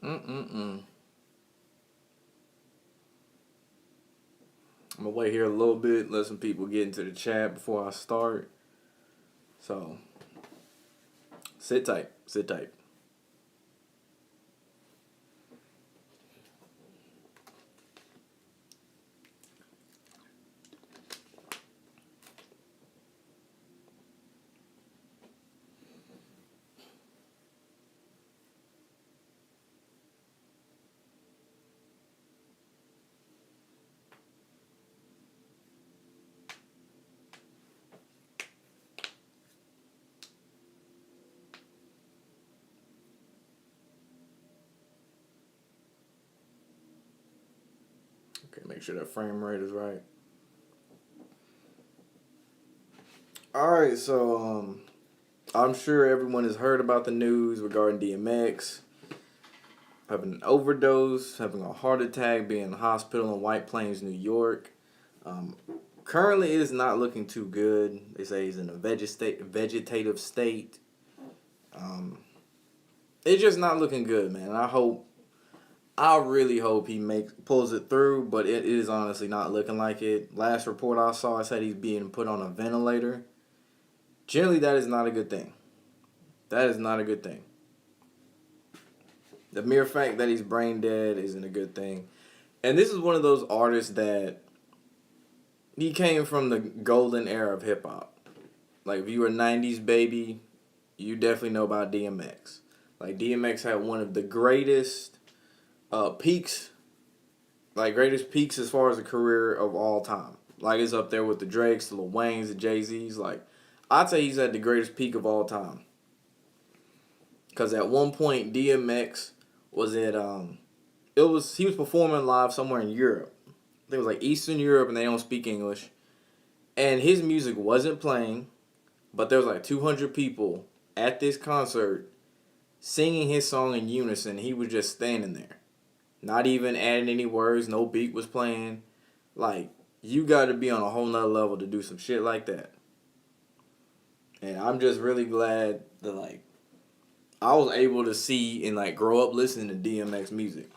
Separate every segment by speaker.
Speaker 1: Mm-mm-mm. I'm gonna wait here a little bit, let some people get into the chat before I start. So, sit tight, sit tight. Okay, make sure that frame rate is right. All right, so I'm sure everyone has heard about the news regarding DMX having an overdose, having a heart attack, being in the hospital in White Plains, New York. Um, Currently, it is not looking too good. They say he's in a vegetative state. Um, it's just not looking good, man. I really hope he pulls it through, but it is honestly not looking like it. Last report I saw, I said he's being put on a ventilator. Generally, that is not a good thing. That is not a good thing. The mere fact that he's brain dead isn't a good thing. And this is one of those artists that he came from the golden era of hip hop. Like if you were a '90s baby, you definitely know about DMX. Like DMX had one of the greatest peaks, like greatest peaks as far as a career of all time. Like it's up there with the Drakes, the Lil Waynes, the Jay Z's. Like I'd say he's at the greatest peak of all time. Cause at one point DMX was at he was performing live somewhere in Europe. I think it was like Eastern Europe and they don't speak English. And his music wasn't playing, but there was like 200 people at this concert singing his song in unison. He was just standing there. Not even adding any words, no beat was playing. Like, you got to be on a whole nother level to do some shit like that. And I'm just really glad that, like, I was able to see and, like, grow up listening to DMX music.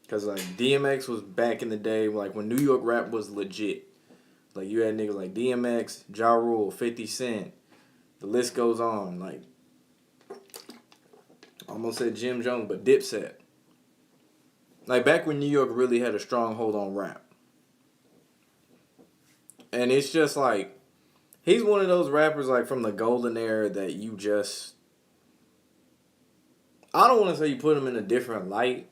Speaker 1: Because, like, DMX was back in the day, like, when New York rap was legit. Like, you had niggas like DMX, Ja Rule, 50 Cent. The list goes on. Like, I almost said Jim Jones, but Dipset. Like, back when New York really had a stronghold on rap. And it's just like, he's one of those rappers, like, from the golden era that you just... I don't want to say you put him in a different light,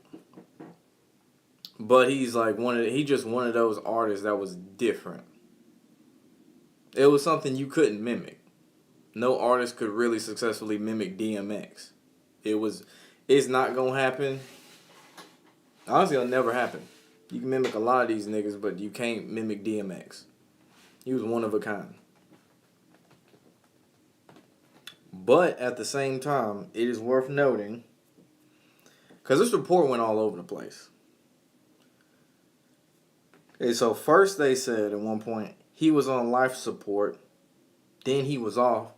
Speaker 1: but he's like he just one of those artists that was different. It was something you couldn't mimic. No artist could really successfully mimic DMX. It was, it's not gonna happen. Honestly, it'll never happen. You can mimic a lot of these niggas, but you can't mimic DMX. He was one of a kind. But at the same time, it is worth noting, because this report went all over the place. Okay, so first they said at one point he was on life support, then he was off,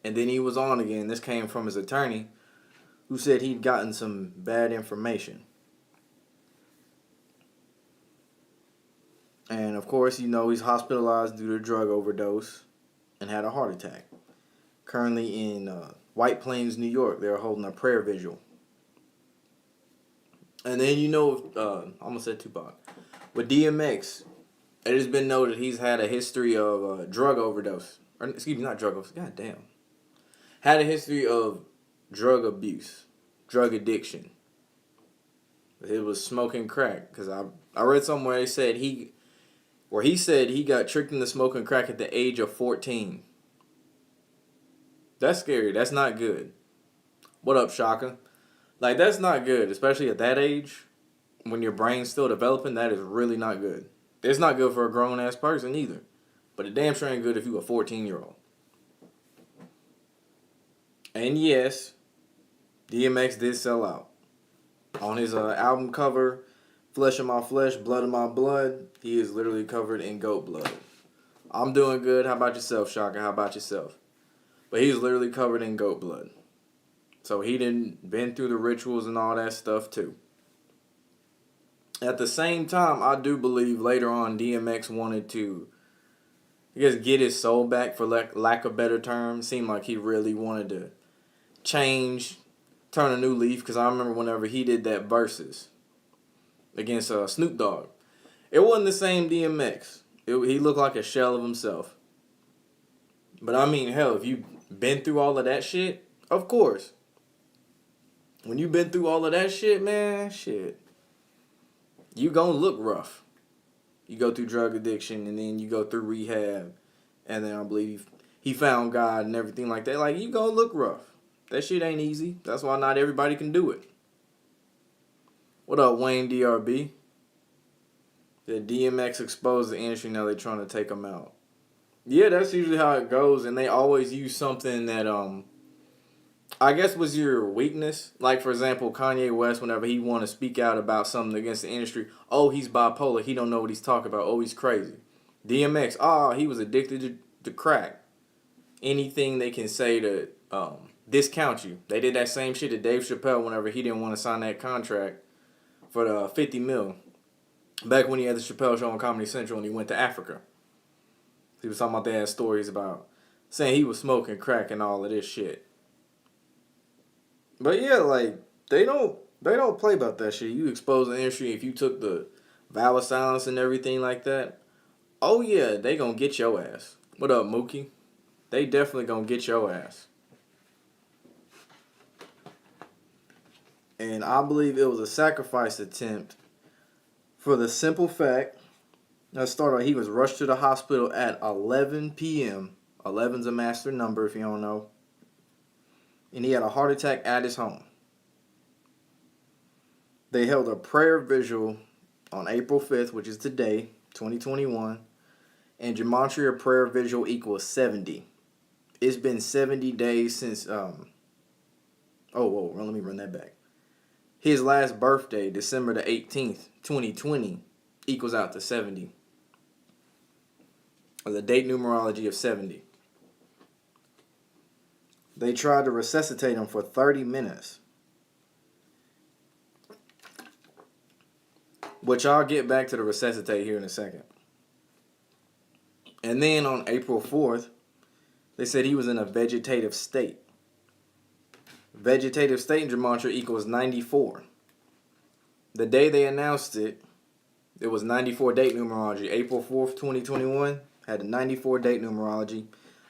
Speaker 1: and then he was on again. This came from his attorney, who said he'd gotten some bad information. And of course, you know, he's hospitalized due to drug overdose and had a heart attack. Currently in White Plains, New York, they're holding a prayer vigil. And then, you know, I almost said Tupac. With DMX, it has been noted he's had a history of drug overdose. Or, excuse me, not drug overdose. God damn. Had a history of drug abuse, drug addiction. It was smoking crack. Because I read somewhere he said he got tricked into smoking crack at the age of 14. That's scary. That's not good. What up, Shaka? Like, that's not good, especially at that age. When your brain's still developing, that is really not good. It's not good for a grown-ass person either. But it damn sure ain't good if you a 14-year-old. And yes, DMX did sell out. On his album cover, Flesh of My Flesh, Blood of My Blood, he is literally covered in goat blood. I'm doing good. How about yourself, Shaka? How about yourself? But he's literally covered in goat blood. So he didn't been through the rituals and all that stuff too. At the same time, I do believe later on DMX wanted to, I guess, get his soul back, for lack of better term. Seemed like he really wanted to change, turn a new leaf. Because I remember whenever he did that versus against Snoop Dogg, it wasn't the same DMX. He looked like a shell of himself. But I mean, hell, if you've been through all of that shit, of course. When you've been through all of that shit, man, shit, you gonna look rough. You go through drug addiction, and then you go through rehab, and then I believe he found God and everything like that. Like, you gonna look rough. That shit ain't easy. That's why not everybody can do it. What up, Wayne DRB? The DMX exposed the industry, now they're trying to take him out. Yeah, that's usually how it goes, and they always use something that I guess was your weakness. Like, for example, Kanye West, whenever he want to speak out about something against the industry, oh, he's bipolar, he don't know what he's talking about, oh, he's crazy. DMX, he was addicted to crack. Anything they can say to discount you. They did that same shit to Dave Chappelle whenever he didn't want to sign that contract for the $50 million. Back when he had the Chappelle Show on Comedy Central and he went to Africa. He was talking about, they had stories about saying he was smoking crack and all of this shit. But yeah, like, they don't play about that shit. You expose the industry, if you took the vow of silence and everything like that, oh yeah, they gonna get your ass. What up, Mookie? They definitely gonna get your ass. And I believe it was a sacrifice attempt for the simple fact, let's start out, he was rushed to the hospital at 11 p.m. 11's a master number if you don't know. And he had a heart attack at his home. They held a prayer vigil on April 5th, which is today, 2021. And gematria prayer vigil equals 70. It's been 70 days since, let me run that back. His last birthday, December the 18th, 2020, equals out to 70. Or the date numerology of 70. They tried to resuscitate him for 30 minutes. Which I'll get back to the resuscitate here in a second. And then on April 4th, they said he was in a vegetative state. Vegetative state in gematria equals 94. The day they announced it, it was 94 date numerology. April 4th, 2021 had a 94 date numerology.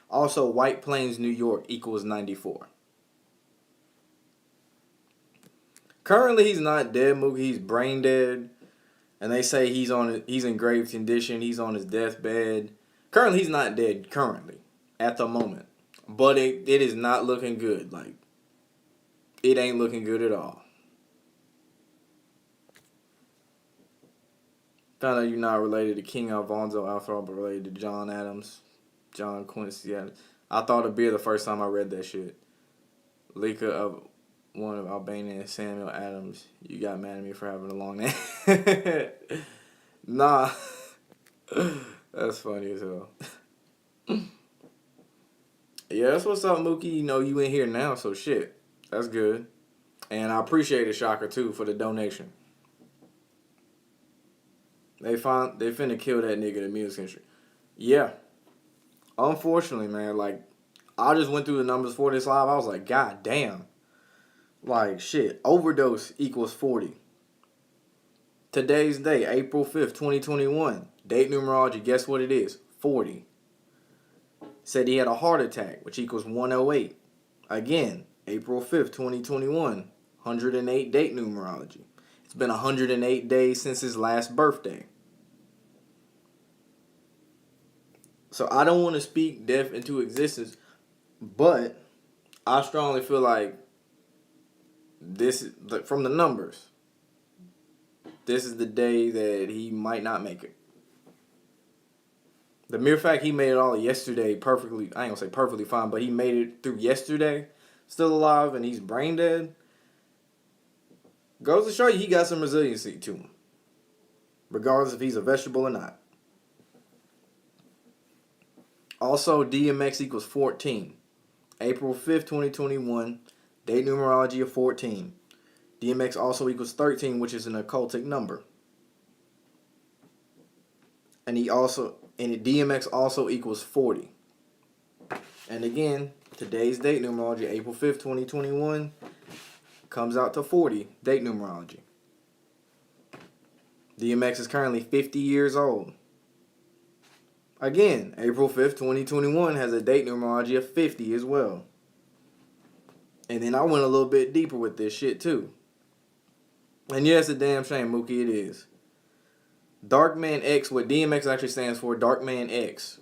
Speaker 1: Also, White Plains, New York equals 94. Currently, he's not dead, Mookie. He's brain dead. And they say he's in grave condition. He's on his deathbed. Currently, he's not dead currently, at the moment. But it is not looking good. Like, it ain't looking good at all. Found out you're not related to King Alfonso Alfaro, but related to John Adams. John Quincy Adams. I thought of beer the first time I read that shit. Lika of one of Albania, Samuel Adams. You got mad at me for having a long name. Nah. That's funny as hell. Yeah, that's what's up, Mookie. You know, you in here now, so shit. That's good. And I appreciate it, Shocker, too, for the donation. They finna kill that nigga in the music industry. Yeah. Unfortunately, man, like, I just went through the numbers for this live. I was like, God damn. Like, shit. Overdose equals 40. Today's day, April 5th, 2021. Date numerology, guess what it is? 40. Said he had a heart attack, which equals 108. Again, April 5th, 2021. 108 date numerology. It's been 108 days since his last birthday. So I don't want to speak death into existence, but I strongly feel like this, from the numbers, this is the day that he might not make it. The mere fact he made it all yesterday perfectly, I ain't gonna say perfectly fine, but he made it through yesterday, still alive, and he's brain dead, goes to show you he got some resiliency to him, regardless if he's a vegetable or not. Also, DMX equals 14. April 5th, 2021. Date numerology of 14. DMX also equals 13, which is an occultic number. And DMX also equals 40. And again, today's date numerology, April 5th, 2021, comes out to 40, date numerology. DMX is currently 50 years old. Again, April 5th, 2021 has a date numerology of 50 as well. And then I went a little bit deeper with this shit too. And yeah, it's a damn shame, Mookie, it is. Darkman X, what DMX actually stands for, Darkman X,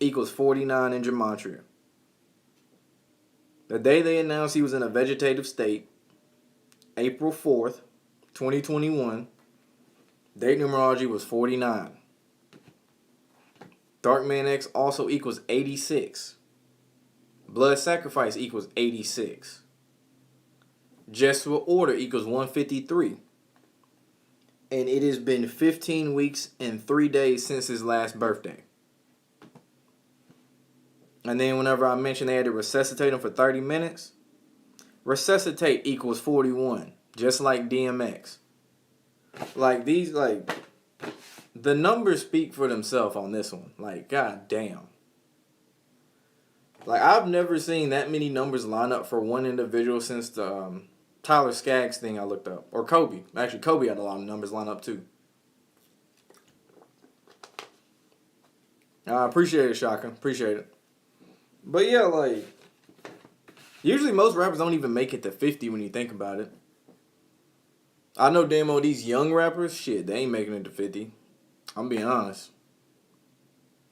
Speaker 1: equals 49 in gematria. The day they announced he was in a vegetative state, April 4th, 2021, date numerology was 49. Darkman X also equals 86. Blood sacrifice equals 86. Jesuit order equals 153. And it has been 15 weeks and 3 days since his last birthday. And then whenever I mentioned they had to resuscitate him for 30 minutes, resuscitate equals 41, just like DMX. Like these, like, the numbers speak for themselves on this one. Like, god damn. Like, I've never seen that many numbers line up for one individual since the Tyler Skaggs thing I looked up. Or Kobe. Actually, Kobe had a lot of numbers line up too. I appreciate it, Shaka. Appreciate it. But yeah, like, usually most rappers don't even make it to 50 when you think about it. I know damn well these young rappers, shit, they ain't making it to 50. I'm being honest.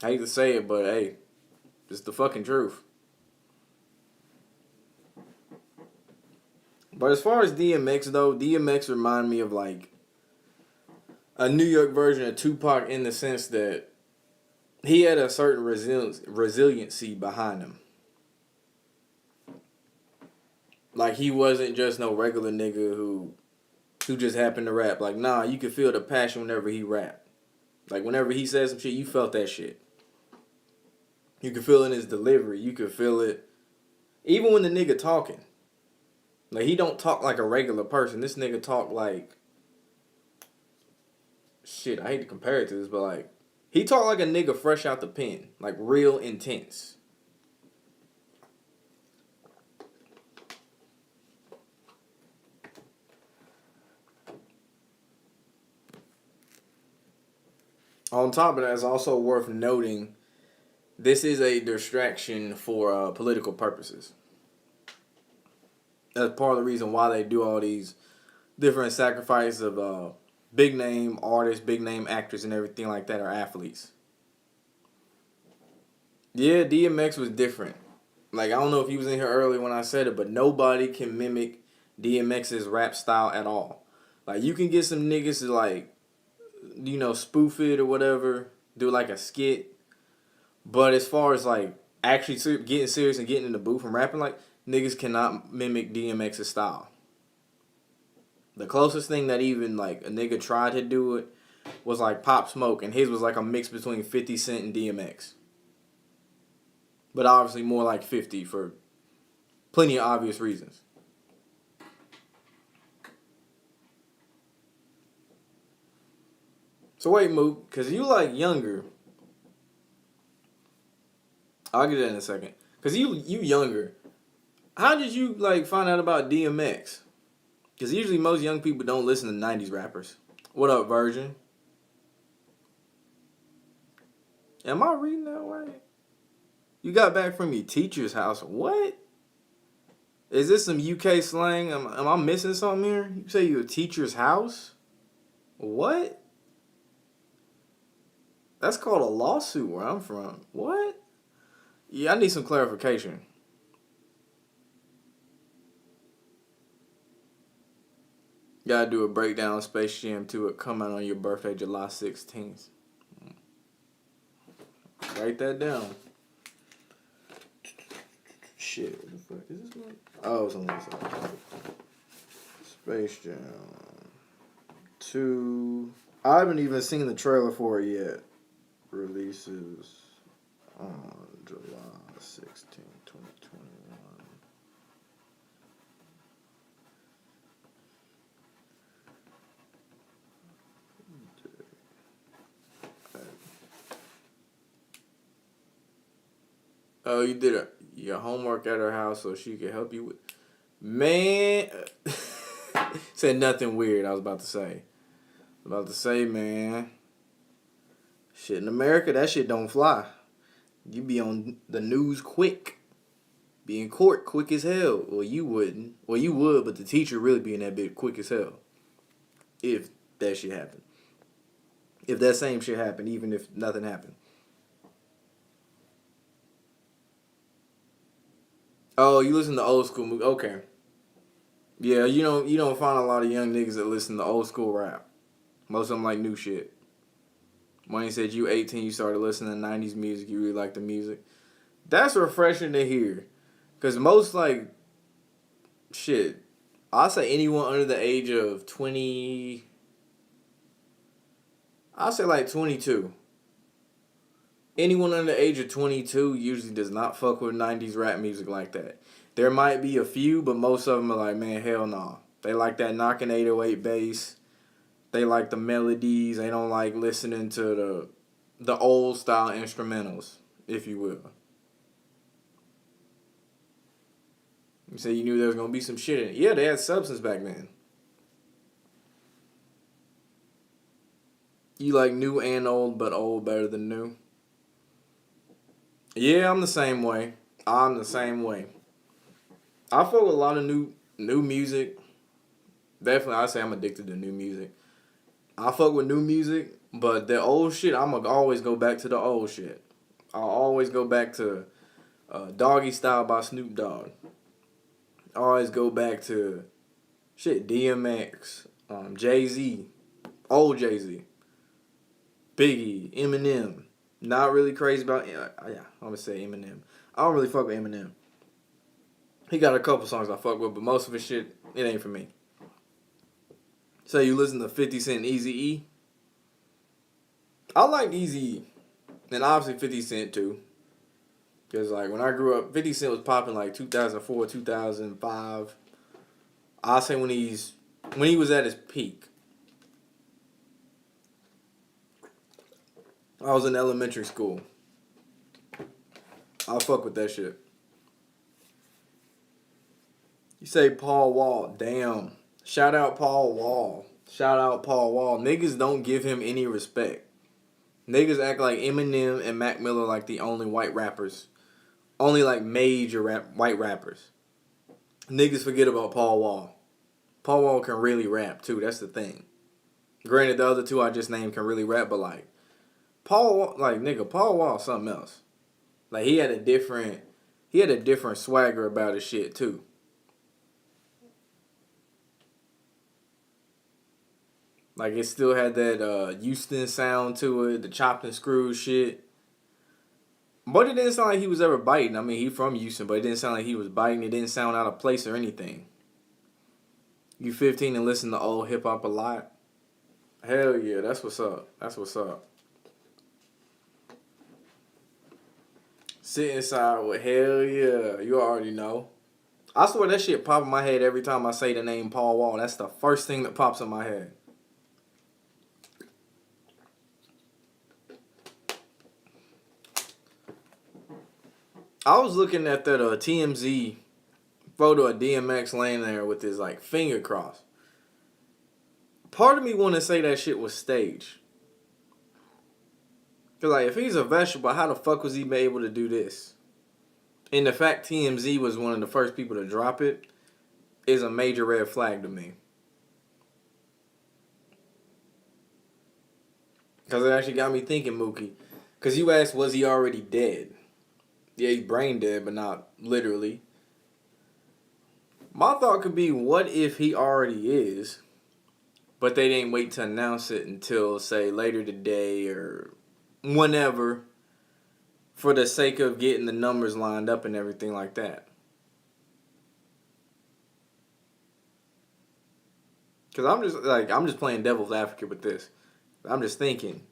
Speaker 1: I hate to say it, but hey, it's the fucking truth. But as far as DMX though, DMX remind me of like a New York version of Tupac in the sense that he had a certain resiliency behind him. Like he wasn't just no regular nigga who just happened to rap. Like, nah, you could feel the passion whenever he rapped. Like whenever he said some shit, you felt that shit. You could feel it in his delivery. You could feel it even when the nigga talking. Like, he don't talk like a regular person. This nigga talk like... Shit, I hate to compare it to this, but like... He talk like a nigga fresh out the pen. Like, real intense. On top of that, it's also worth noting... This is a distraction for political purposes. That's part of the reason why they do all these different sacrifices of big name artists, big name actors, and everything like that are athletes. Yeah, DMX was different. Like, I don't know if he was in here earlier when I said it, but nobody can mimic DMX's rap style at all. Like, you can get some niggas to, like, you know, spoof it or whatever, do like a skit. But as far as, like, actually getting serious and getting in the booth and rapping, like, niggas cannot mimic DMX's style. The closest thing that even, like, a nigga tried to do it was, like, Pop Smoke, and his was, like, a mix between 50 Cent and DMX. But obviously more like 50 for plenty of obvious reasons. So wait, Mook, because you, like, younger... I'll get that in a second. Because you younger. How did you, like, find out about DMX? Because usually most young people don't listen to 90s rappers. What up, Virgin? Am I reading that right? You got back from your teacher's house. What? Is this some UK slang? Am I missing something here? You say your teacher's house? What? That's called a lawsuit where I'm from. What? Yeah, I need some clarification. Gotta do a breakdown of Space Jam 2. It come out on your birthday, July 16th. Write that down. Shit, what the fuck is this one? Oh, it's on this side. Space Jam 2. I haven't even seen the trailer for it yet. Releases on July 16, 2021. Oh, you did your homework at her house so she could help you with. Man, said nothing weird. I was about to say. Man. Shit in America, that shit don't fly. You be on the news quick. Be in court quick as hell. Well, you wouldn't. Well, you would, but the teacher really be in that bit quick as hell. If that shit happened. If that same shit happened, even if nothing happened. Oh, you listen to old school music. Okay. Yeah, you don't find a lot of young niggas that listen to old school rap. Most of them like new shit. When you said you 18, you started listening to 90s music, you really like the music. That's refreshing to hear. Because most, like, shit, I'll say anyone under the age of 20, I'll say like 22. Anyone under the age of 22 usually does not fuck with 90s rap music like that. There might be a few, but most of them are like, man, hell no. Nah. They like that knocking 808 bass. They like the melodies. They don't like listening to the old style instrumentals, if you will. You say you knew there was going to be some shit in it. Yeah, they had substance back then. You like new and old, but old better than new? Yeah, I'm the same way. I fuck with a lot of new music. Definitely, I say I'm addicted to new music. I fuck with new music, but the old shit, I'm going to always go back to the old shit. I'll always go back to Doggy Style by Snoop Dogg. I always go back to shit, DMX, Jay-Z, old Jay-Z, Biggie, Eminem. Not really crazy about, yeah, I'm going to say Eminem. I don't really fuck with Eminem. He got a couple songs I fuck with, but most of his shit, it ain't for me. So you listen to 50 Cent, Eazy-E? I like Eazy-E. And obviously 50 Cent too. Because like when I grew up, 50 Cent was popping like 2004, 2005. I'll say when he was at his peak. I was in elementary school. I'll fuck with that shit. You say Paul Wall. Damn. Shout out Paul Wall. Niggas don't give him any respect. Niggas act like Eminem and Mac Miller like the only white rappers. Only like major white rappers. Niggas forget about Paul Wall. Paul Wall can really rap too. That's the thing. Granted, the other two I just named can really rap, but like Paul Wall something else. Like he had a different swagger about his shit too. Like it still had that Houston sound to it, the chopped and screwed shit. But it didn't sound like he was ever biting. I mean, he from Houston, but it didn't sound like he was biting. It didn't sound out of place or anything. You 15 and listen to old hip hop a lot? Hell yeah, that's what's up. Sit inside with hell yeah. You already know. I swear that shit pop in my head every time I say the name Paul Wall. That's the first thing that pops in my head. I was looking at that TMZ photo of DMX laying there with his like finger crossed. Part of me want to say that shit was staged. Cause like if he's a vegetable, how the fuck was he able to do this? And the fact TMZ was one of the first people to drop it is a major red flag to me. Cause it actually got me thinking, Mookie. Cause you asked, was he already dead? Yeah, he's brain dead, but not literally. My thought could be, what if he already is, but they didn't wait to announce it until, say, later today or whenever, for the sake of getting the numbers lined up and everything like that. Because I'm just playing devil's advocate with this. I'm just thinking,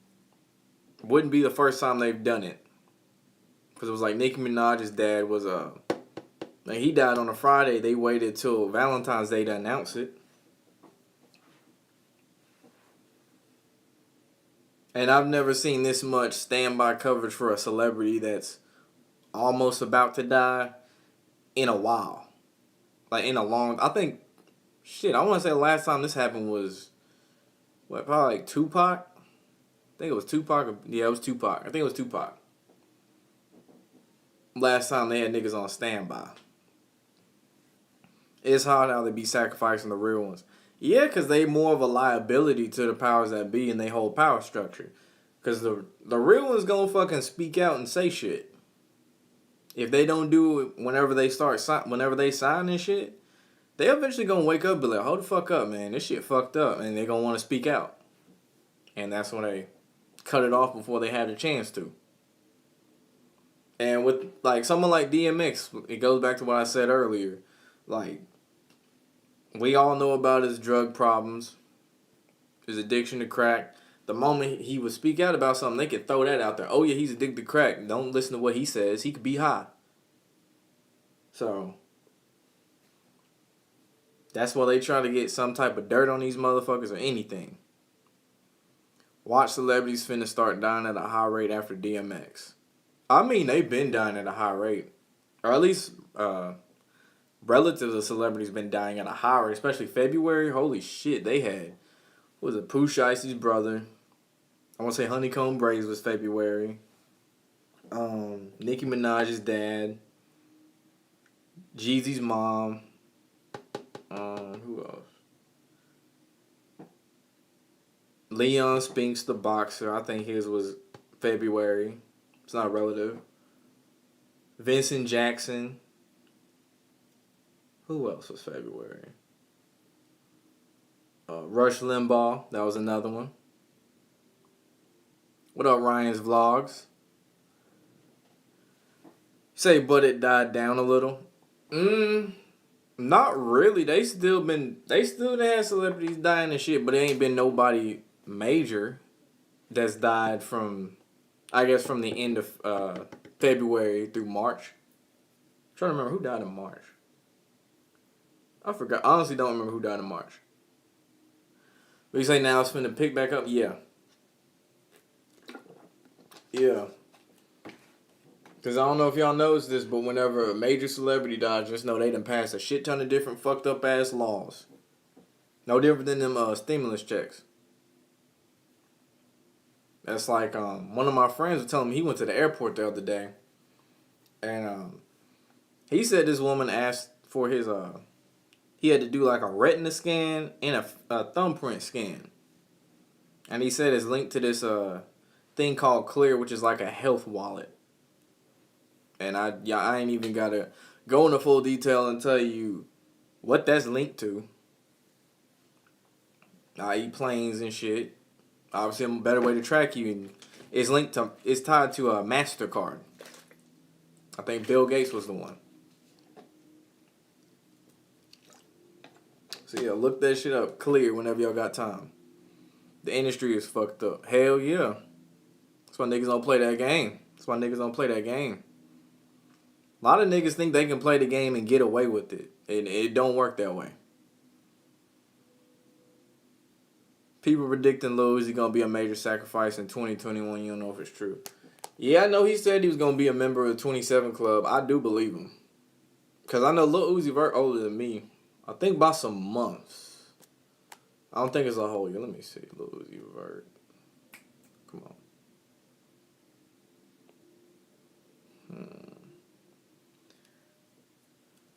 Speaker 1: wouldn't be the first time they've done it. Because it was like Nicki Minaj's dad was like he died on a Friday. They waited till Valentine's Day to announce it. And I've never seen this much standby coverage for a celebrity that's almost about to die in a while. Like in a long, I think, shit, I want to say the last time this happened was, what, probably like Tupac? I think it was Tupac. Yeah, it was Tupac. I think it was Tupac. Last time they had niggas on standby. It's hard how they be sacrificing the real ones. Yeah, because they more of a liability to the powers that be and they whole power structure. Because the real ones gonna fucking speak out and say shit. If they don't do it whenever they sign and shit, they eventually gonna wake up and be like, hold the fuck up, man. This shit fucked up. And they gonna want to speak out. And that's when they cut it off before they had a chance to. And with like someone like DMX, it goes back to what I said earlier. Like, we all know about his drug problems, his addiction to crack. The moment he would speak out about something, they could throw that out there. Oh yeah, he's addicted to crack. Don't listen to what he says. He could be high. So that's why they try to get some type of dirt on these motherfuckers or anything. Watch celebrities finna start dying at a high rate after DMX. I mean, they've been dying at a high rate. Or at least relatives of celebrities been dying at a high rate, especially February. Holy shit, they had, what was it, Pooh Shicey's brother. I want to say Honeycomb Braves was February. Nicki Minaj's dad. Jeezy's mom. Who else? Leon Spinks, the boxer. I think his was February. It's not a relative. Vincent Jackson. Who else was February? Rush Limbaugh. That was another one. What up, Ryan's Vlogs? Say, but it died down a little. Not really. They still had celebrities dying and shit, but it ain't been nobody major that's died from, I guess, from the end of February through March. I'm trying to remember who died in March. I forgot. I honestly don't remember who died in March. But you say now it's finna pick back up? Yeah. Yeah. Because I don't know if y'all noticed this, but whenever a major celebrity dies, just know they done passed a shit ton of different fucked up ass laws. No different than them stimulus checks. That's like, one of my friends was telling me he went to the airport the other day. And he said this woman asked for his, he had to do like a retina scan and a thumbprint scan. And he said it's linked to this thing called Clear, which is like a health wallet. And I ain't even got to go into full detail and tell you what that's linked to. I eat planes and shit. Obviously, a better way to track you. And it's tied to a MasterCard. I think Bill Gates was the one. So yeah, look that shit up. Clear whenever y'all got time. The industry is fucked up. Hell yeah. That's why niggas don't play that game. A lot of niggas think they can play the game and get away with it. And it don't work that way. People predicting Lil Uzi gonna be a major sacrifice in 2021. You don't know if it's true. Yeah, I know he said he was gonna be a member of the 27 Club. I do believe him. Because I know Lil Uzi Vert older than me. I think by some months. I don't think it's a whole year. Let me see. Lil Uzi Vert. Come on.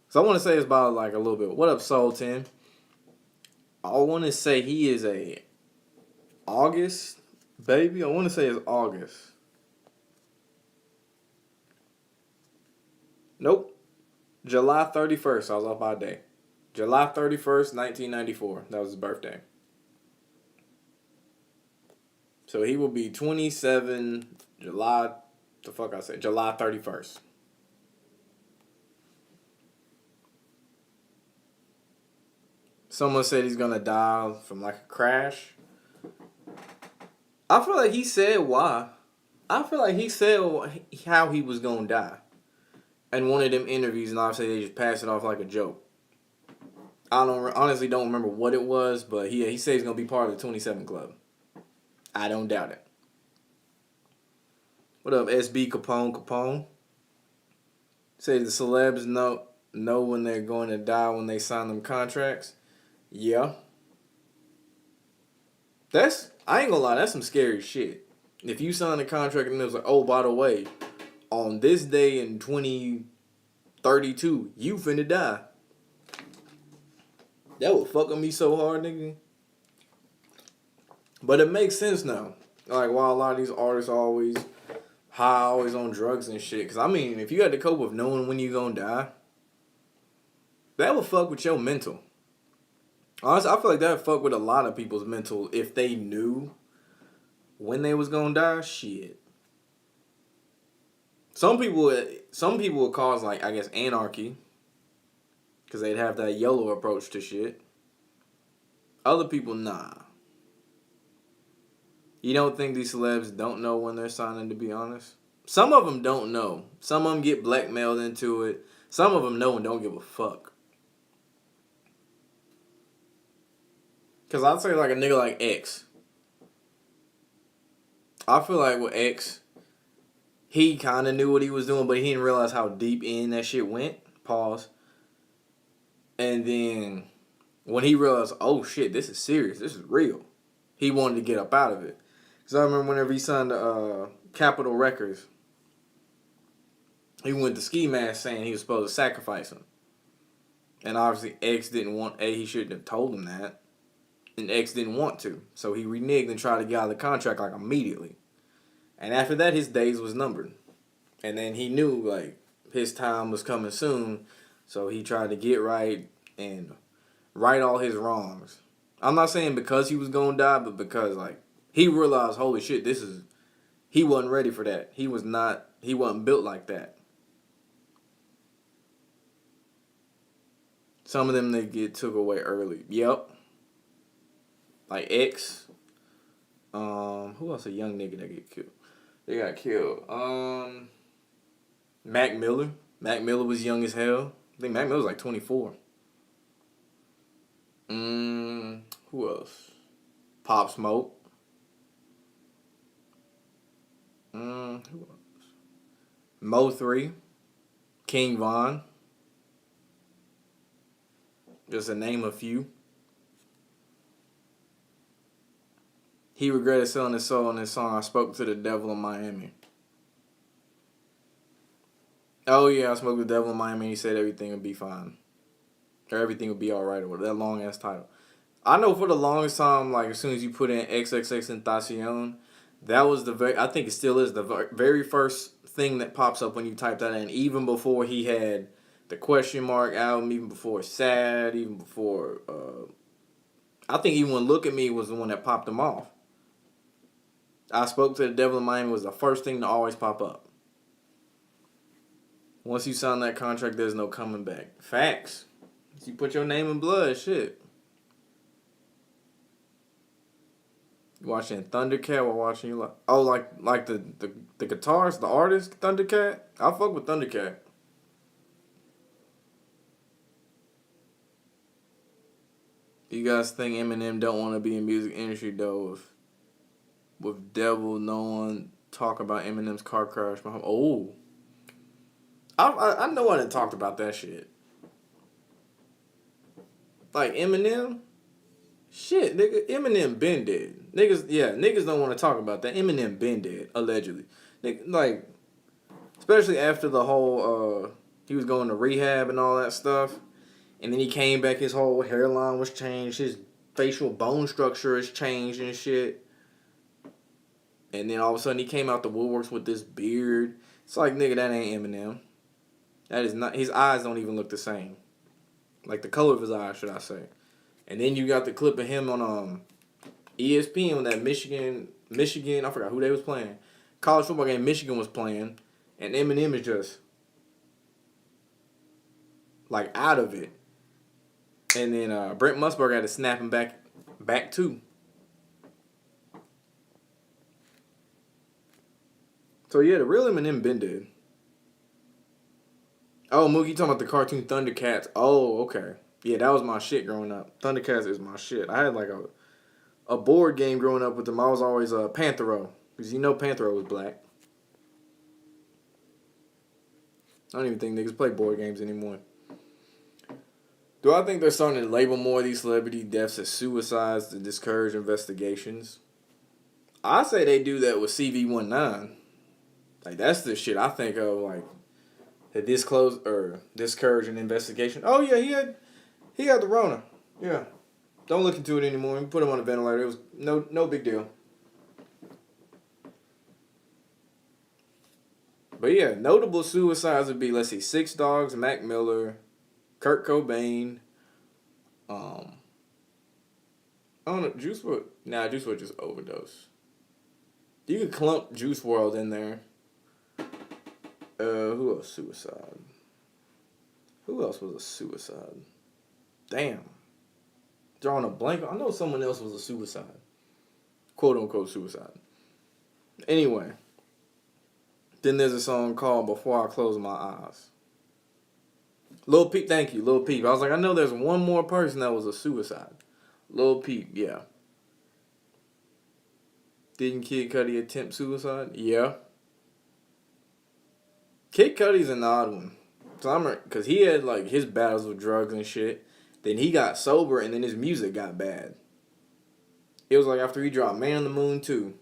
Speaker 1: So I want to say it's about like a little bit. What up, Soul 10? I want to say he is a August baby. I want to say it's August. Nope. July 31st. I was off by a day. July 31st, 1994. That was his birthday. So he will be 27 July 31st. Someone said he's gonna die from like a crash. I feel like he said why. I feel like he said how he was gonna die. In one of them interviews, and obviously they just passed it off like a joke. I honestly don't remember what it was, but he said he's gonna be part of the 27 Club. I don't doubt it. What up, SB Capone? Say the celebs know when they're going to die when they sign them contracts. Yeah, that's I ain't gonna lie. That's some scary shit. If you sign a contract and it was like, oh, by the way, on this day in 2032, you finna die. That would fuck with me so hard, nigga. But it makes sense now. Like, why a lot of these artists are always high, always on drugs and shit. Because, I mean, if you had to cope with knowing when you gonna die, that would fuck with your mental. Honestly, I feel like that would fuck with a lot of people's mental if they knew when they was gonna die. Shit. Some people would cause, like, I guess, anarchy. Because they'd have that YOLO approach to shit. Other people, nah. You don't think these celebs don't know when they're signing, to be honest? Some of them don't know. Some of them get blackmailed into it. Some of them know and don't give a fuck. Because I'd say like a nigga like X. I feel like with X, he kind of knew what he was doing, but he didn't realize how deep in that shit went. Pause. And then when he realized, oh shit, this is serious. This is real. He wanted to get up out of it. Because I remember whenever he signed Capitol Records, he went to Ski Mask saying he was supposed to sacrifice him. And obviously X didn't want, he shouldn't have told him that. And X didn't want to. So he reneged and tried to get out of the contract like immediately. And after that, his days was numbered. And then he knew like his time was coming soon. So he tried to get right and right all his wrongs. I'm not saying because he was going to die, but because like he realized, holy shit, he wasn't ready for that. He wasn't built like that. Some of them, they get took away early. Yep. Like X. Who else a young nigga that get killed? They got killed. Mac Miller. Mac Miller was young as hell. I think Mac Miller was like 24. Who else? Pop Smoke. Who else? Mo 3. King Von. Just to name a few. He regretted selling his soul in his song, I Spoke to the Devil in Miami. Oh yeah, I smoked the devil in Miami and he said everything would be fine. Or everything would be alright or whatever. That long ass title. I know for the longest time, like as soon as you put in XXXTentacion, that was I think it still is the very first thing that pops up when you type that in. Even before he had the Question Mark album, even before Sad, even before, I think even when Look at Me was the one that popped him off. I Spoke to the Devil in Miami was the first thing to always pop up. Once you sign that contract, there's no coming back. Facts. You put your name in blood, shit. You watching Thundercat while watching you like the guitarist, the artist, Thundercat? I fuck with Thundercat. You guys think Eminem don't want to be in music industry though? With Devil, no one talk about Eminem's car crash. Oh, I know I done talked about that shit. Like Eminem, shit, nigga, Eminem been dead. Niggas don't want to talk about that. Eminem been dead, allegedly. Like, especially after the whole, he was going to rehab and all that stuff. And then he came back, his whole hairline was changed, his facial bone structure has changed and shit. And then all of a sudden he came out the woodworks with this beard. It's like, nigga, that ain't Eminem. That is not, his eyes don't even look the same. Like the color of his eyes, should I say. And then you got the clip of him on ESPN when that Michigan, I forgot who they was playing. College football game, Michigan was playing. And Eminem is just like out of it. And then Brent Musburger had to snap him back too. So yeah, the real Eminem been dead. Oh, Mookie, talking about the cartoon Thundercats. Oh, okay. Yeah, that was my shit growing up. Thundercats is my shit. I had like a board game growing up with them. I was always Panthero. Because you know Panthero was black. I don't even think niggas play board games anymore. Do I think they're starting to label more of these celebrity deaths as suicides to discourage investigations? I say they do that with CV19. Like, that's the shit I think of, like, to disclose or discourage an investigation. Oh, yeah, he had the Rona. Yeah. Don't look into it anymore. We put him on a ventilator. It was no big deal. But yeah, notable suicides would be, let's see, Six Dogs, Mac Miller, Kurt Cobain, I don't know, Juice WRLD. Nah, Juice WRLD just overdose. You could clump Juice WRLD in there. Who else suicide? Who else was a suicide? Damn. Drawing a blank. I know someone else was a suicide. Quote unquote suicide. Anyway. Then there's a song called Before I Close My Eyes. Lil Peep, thank you, Lil Peep. I was like, I know there's one more person that was a suicide. Lil Peep, yeah. Didn't Kid Cudi attempt suicide? Yeah. Kid Cudi's an odd one. Because he had, like, his battles with drugs and shit. Then he got sober, and then his music got bad. It was like after he dropped Man on the Moon 2.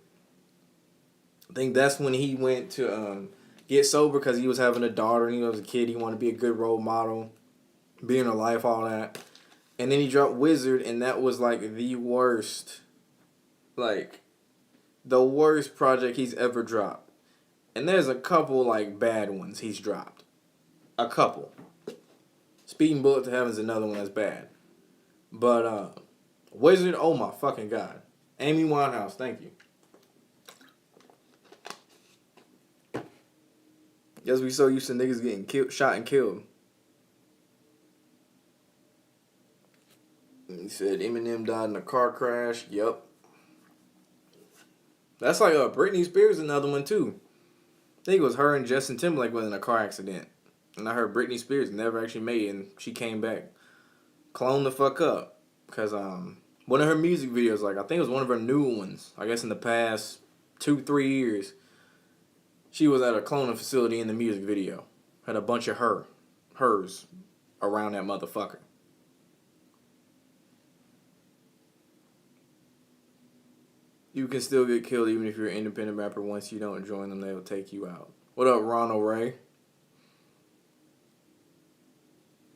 Speaker 1: I think that's when he went to get sober because he was having a daughter and he was a kid. He wanted to be a good role model, be in her life, all that. And then he dropped Wizard, and that was like the worst project he's ever dropped. And there's a couple like bad ones he's dropped. A couple. Speeding Bullet to Heaven's another one that's bad. But Wizard, oh my fucking god. Amy Winehouse, thank you. Guess we so used to niggas getting shot and killed. He said Eminem died in a car crash. Yup. That's like Britney Spears, another one too. I think it was her and Justin Timberlake was in a car accident. And I heard Britney Spears never actually made it and she came back. Clone the fuck up. Because one of her music videos, like I think it was one of her new ones, I guess in the past 2-3 years, she was at a cloning facility in the music video. Had a bunch of hers around that motherfucker. You can still get killed even if you're an independent rapper. Once you don't join them, they'll take you out. What up, Ronald Ray?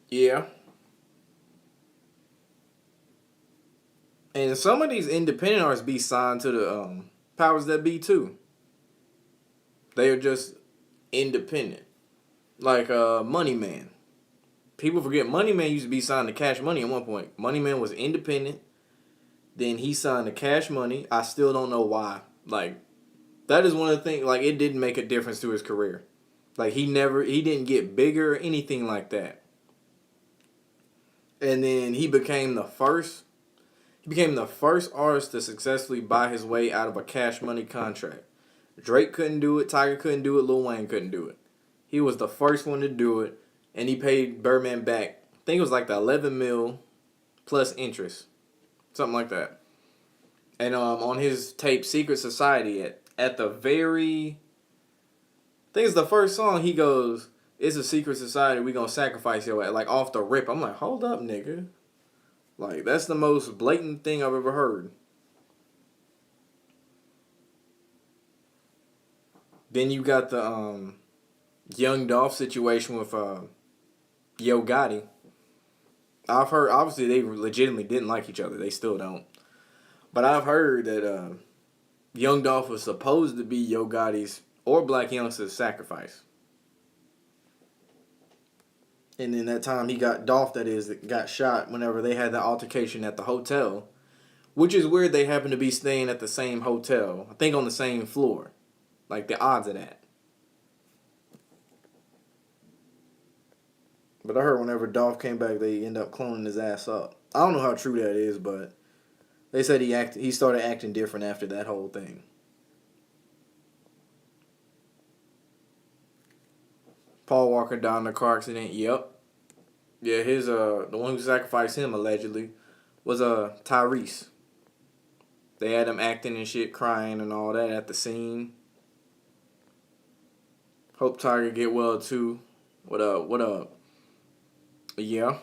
Speaker 1: Yeah. And some of these independent artists be signed to the powers that be too. They are just independent. Like Money Man. People forget Money Man used to be signed to Cash Money at one point. Money Man was independent. Then he signed to Cash Money. I still don't know why. Like, that is one of the things, like, it didn't make a difference to his career. Like, he didn't get bigger or anything like that. And then he became the first artist to successfully buy his way out of a Cash Money contract. Drake couldn't do it, Tiger couldn't do it, Lil Wayne couldn't do it. He was the first one to do it, and he paid Birdman back, I think it was like the 11 mil plus interest. Something like that. And on his tape Secret Society, at the very, I think it's the first song, he goes, "It's a secret society, we gonna sacrifice your ass." Like off the rip. I'm like, hold up, nigga. Like, that's the most blatant thing I've ever heard. Then you got the Young Dolph situation with Yo Gotti. I've heard, obviously, they legitimately didn't like each other. They still don't. But I've heard that Young Dolph was supposed to be Yo Gotti's or Black Youngster's sacrifice. And then that time Dolph got shot whenever they had the altercation at the hotel. Which is weird, they happen to be staying at the same hotel. I think on the same floor. Like, the odds of that. But I heard whenever Dolph came back, they end up cloning his ass up. I don't know how true that is, but they said he started acting different after that whole thing. Paul Walker died in a car accident. Yep. Yeah, the one who sacrificed him allegedly was Tyrese. They had him acting and shit, crying and all that at the scene. Hope Tiger get well too. What up? What up? Yeah.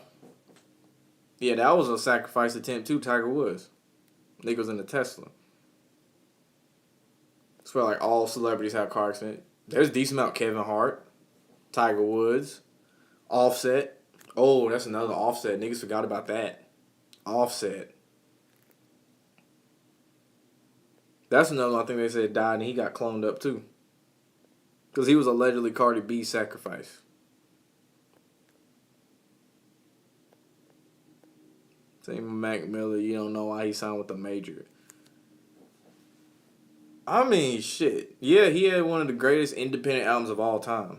Speaker 1: Yeah, that was a sacrifice attempt too, Tiger Woods. Niggas in the Tesla. It's where like all celebrities have car accident. There's a decent amount Kevin Hart, Tiger Woods, Offset. Oh, that's another Offset. Niggas forgot about that. Offset. That's another one I think they said died and he got cloned up too. Because he was allegedly Cardi B's sacrifice. Same Mac Miller, you don't know why he signed with the major. I mean, shit. Yeah, he had one of the greatest independent albums of all time.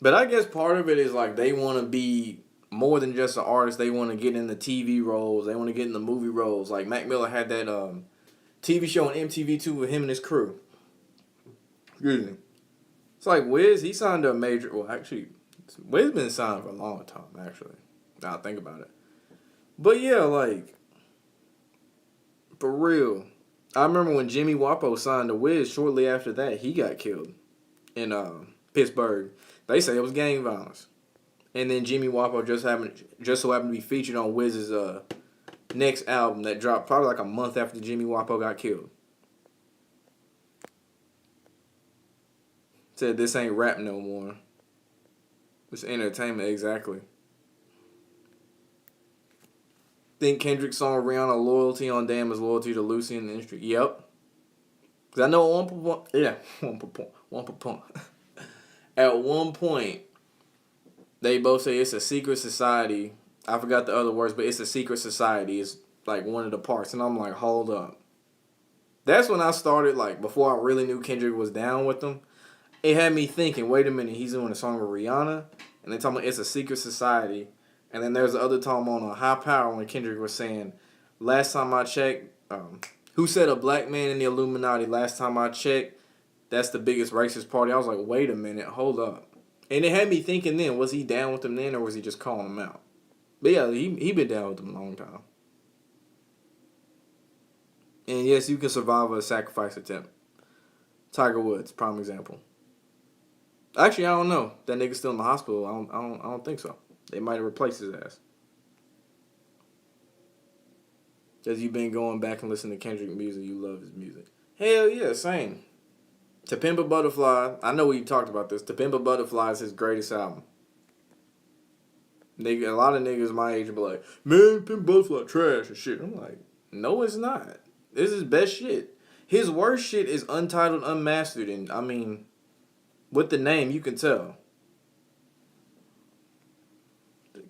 Speaker 1: But I guess part of it is like they want to be more than just an artist. They want to get in the TV roles. They want to get in the movie roles. Like Mac Miller had that TV show on MTV2 with him and his crew. Excuse me. It's like Wiz, he signed to a major. Well, actually, Wiz been signed for a long time, actually. Now I think about it. But yeah, like, for real. I remember when Jimmy Wapo signed to Wiz, shortly after that, he got killed in Pittsburgh. They say it was gang violence. And then Jimmy Wapo just so happened to be featured on Wiz's next album that dropped probably like a month after Jimmy Wapo got killed. Said this ain't rap no more. It's entertainment, exactly. Think Kendrick's song Rihanna Loyalty on Damn is loyalty to Lucy in the industry. Yep. Because I know at one point. At one point, they both say it's a secret society. I forgot the other words, but it's a secret society. It's like one of the parts. And I'm like, hold up. That's when I started, like, before I really knew Kendrick was down with them. It had me thinking, wait a minute, he's doing a song with Rihanna, and they talking about it's a secret society. And then there's the other time on a High Power when Kendrick was saying, last time I checked, who said a black man in the Illuminati? Last time I checked, that's the biggest racist party. I was like, wait a minute, hold up. And it had me thinking then, was he down with them then, or was he just calling them out? But yeah, he been down with them a long time. And yes, you can survive a sacrifice attempt. Tiger Woods, prime example. Actually, I don't know. That nigga's still in the hospital. I don't think so. They might have replaced his ass. Because you've been going back and listening to Kendrick music, you love his music. Hell yeah, same. To Pimp a Butterfly, I know we talked about this. To Pimp a Butterfly is his greatest album. Nigga, a lot of niggas my age will be like, man, Pimp a Butterfly trash and shit. I'm like, no, it's not. This is best shit. His worst shit is Untitled, Unmastered, and I mean, with the name, you can tell.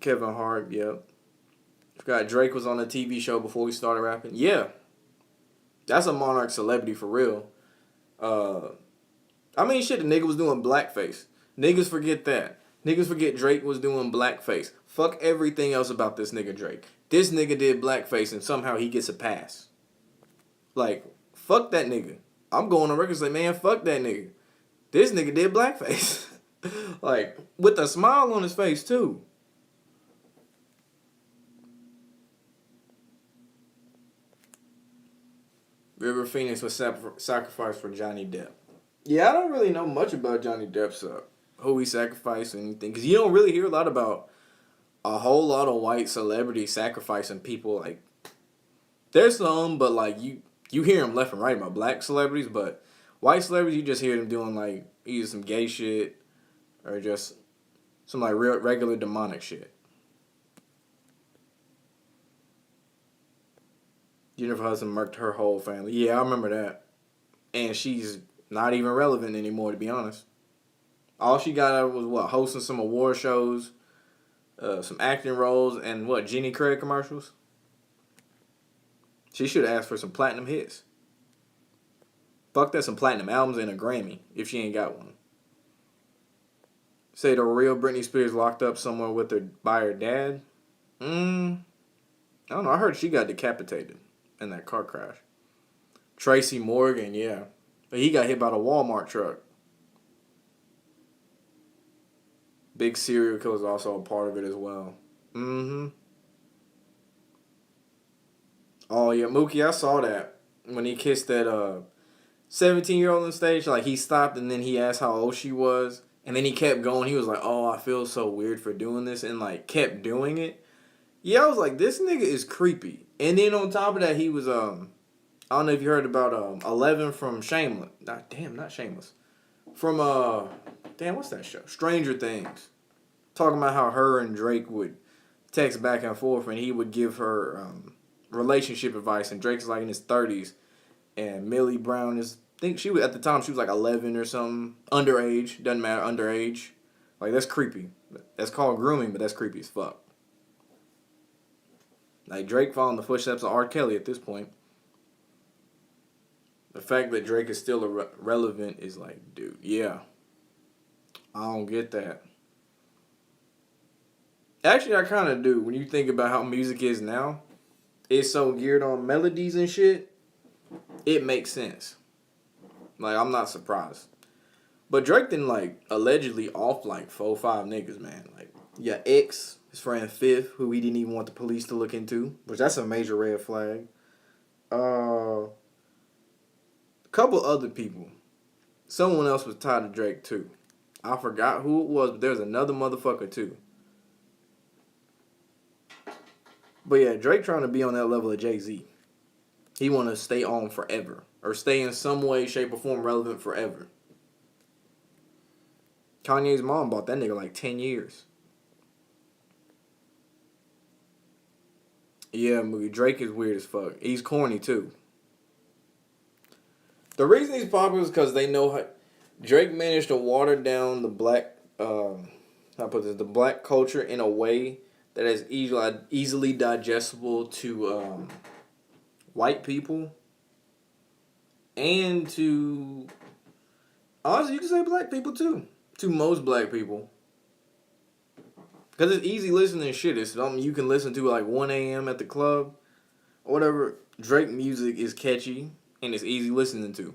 Speaker 1: Kevin Hart, yep. Forgot Drake was on a TV show before we started rapping. Yeah. That's a Monarch celebrity for real. I mean, shit, the nigga was doing blackface. Niggas forget that. Niggas forget Drake was doing blackface. Fuck everything else about this nigga Drake. This nigga did blackface and somehow he gets a pass. Like, fuck that nigga. I'm going on record and say, man, fuck that nigga. This nigga did blackface. Like, with a smile on his face, too. River Phoenix was sacrificed for Johnny Depp. Yeah, I don't really know much about Johnny Depp's who he sacrificed or anything. Because you don't really hear a lot about a whole lot of white celebrities sacrificing people. Like, there's some, but like you hear them left and right about black celebrities, but white celebrities, you just hear them doing like either some gay shit or just some like real regular demonic shit. Jennifer Hudson murked her whole family. Yeah, I remember that. And she's not even relevant anymore, to be honest. All she got out was what, hosting some award shows, some acting roles, and what, Jenny Craig commercials. She should have asked for some platinum hits. Fuck that, some platinum albums and a Grammy, if she ain't got one. Say the real Britney Spears locked up somewhere with her by her dad. I don't know. I heard she got decapitated in that car crash. Tracy Morgan, yeah. But he got hit by the Walmart truck. Big serial killer is also a part of it as well. Oh, yeah. Mookie, I saw that. When he kissed that 17-year-old on stage, like he stopped and then he asked how old she was. And then he kept going. He was like, "Oh, I feel so weird for doing this," and like kept doing it. Yeah, I was like, "This nigga is creepy." And then on top of that, he was I don't know if you heard about 11 from Shameless. Not Shameless. From damn, what's that show? Stranger Things. Talking about how her and Drake would text back and forth, and he would give her relationship advice, and Drake's like in his 30s, and Millie Brown is, I think she was at the time she was like 11 or something, underage, doesn't matter, underage. Like, that's creepy. That's called grooming, but that's creepy as fuck. Like, Drake following the footsteps of R. Kelly at this point. The fact that Drake is still relevant is like, dude, yeah, I don't get that. Actually, I kind of do. When you think about how music is now, it's so geared on melodies and shit, it makes sense. Like, I'm not surprised. But Drake didn't, like, allegedly off, like, 4 or 5 niggas, man. Like, yeah, X, his friend Fifth, who he didn't even want the police to look into, which that's a major red flag. A couple other people. Someone else was tied to Drake, too. I forgot who it was, but there's another motherfucker, too. But yeah, Drake trying to be on that level of Jay-Z. He want to stay on forever. Or stay in some way, shape, or form relevant forever. Kanye's mom bought that nigga like 10 years. Yeah, movie. Drake is weird as fuck. He's corny too. The reason he's popular is because they know how Drake managed to water down the black, the black culture in a way that is easily digestible to white people and to, honestly, you can say black people too. To most black people. Because it's easy listening to shit. It's something you can listen to at like 1 a.m. at the club or whatever. Drake music is catchy and it's easy listening to.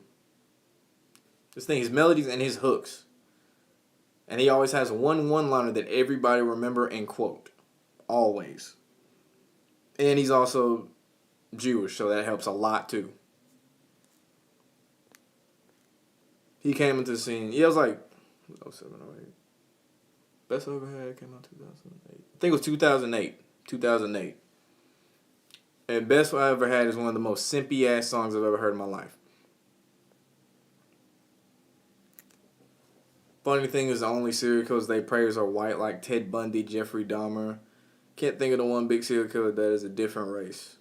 Speaker 1: This thing, his melodies and his hooks. And he always has one-liner that everybody remember and quote. Always. And he's also Jewish, so that helps a lot too. He came into the scene. Yeah, it was like 07, 08. Best I ever had came out 2008. I think it was 2008. 2008. And Best I Ever Had is one of the most simpy ass songs I've ever heard in my life. Funny thing is, the only serial killers they praise are white, like Ted Bundy, Jeffrey Dahmer. Can't think of the one big serial killer that is a different race.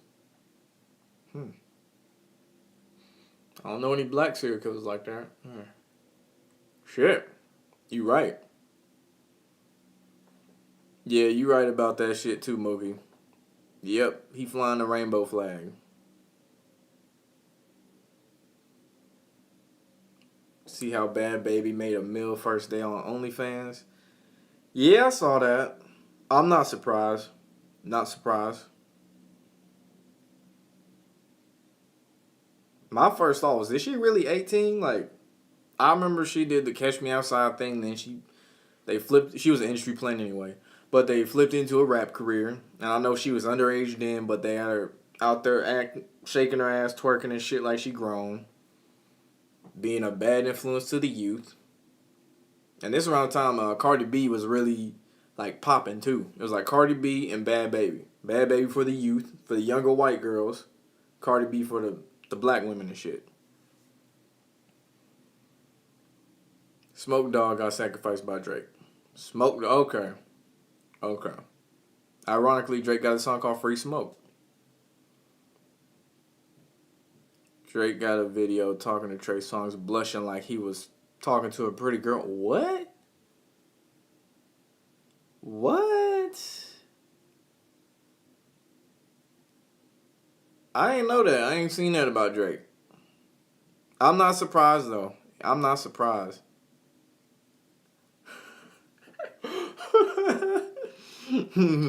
Speaker 1: I don't know any black serial killers like that. Shit. You right. Yeah, you right about that shit too, Moogie. Yep, he flying the rainbow flag. See how Bad Baby made a meal first day on OnlyFans? Yeah, I saw that. I'm not surprised. Not surprised. My first thought was, is she really 18? Like, I remember she did the Catch Me Outside thing, then they flipped, she was an industry plant anyway, but they flipped into a rap career, and I know she was underage then, but they had her out there shaking her ass, twerking and shit like she grown, being a bad influence to the youth. And this around the time Cardi B was really like popping too. It was like Cardi B and Bad Baby. Bad Baby for the youth, for the younger white girls. Cardi B for the black women and shit. Smoke Dogg got sacrificed by Drake. Okay. Ironically, Drake got a song called Free Smoke. Drake got a video talking to Trey Songz, blushing like he was talking to a pretty girl. What? I ain't know that. I ain't seen that about Drake. I'm not surprised, though. I'm not surprised.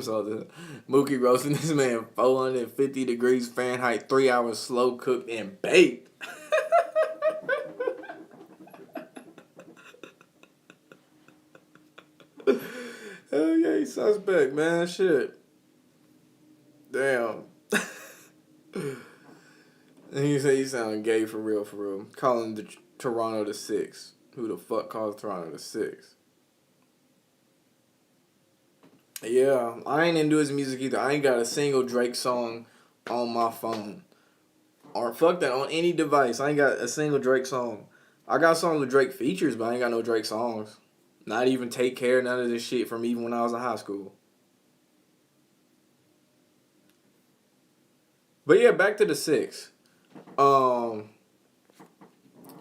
Speaker 1: So the Mookie roasting this man 450 degrees Fahrenheit, 3 hours slow cooked and baked. Hell yeah, he suspect, man. Shit. Damn. And he said he sounding gay for real, for real. Calling the Toronto the 6. Who the fuck calls Toronto the 6? Yeah, I ain't into his music either. I ain't got a single Drake song on my phone. Or fuck that, on any device. I ain't got a single Drake song. I got songs with Drake features, but I ain't got no Drake songs. Not even Take Care, none of this shit from even when I was in high school. But yeah, back to the six. Um,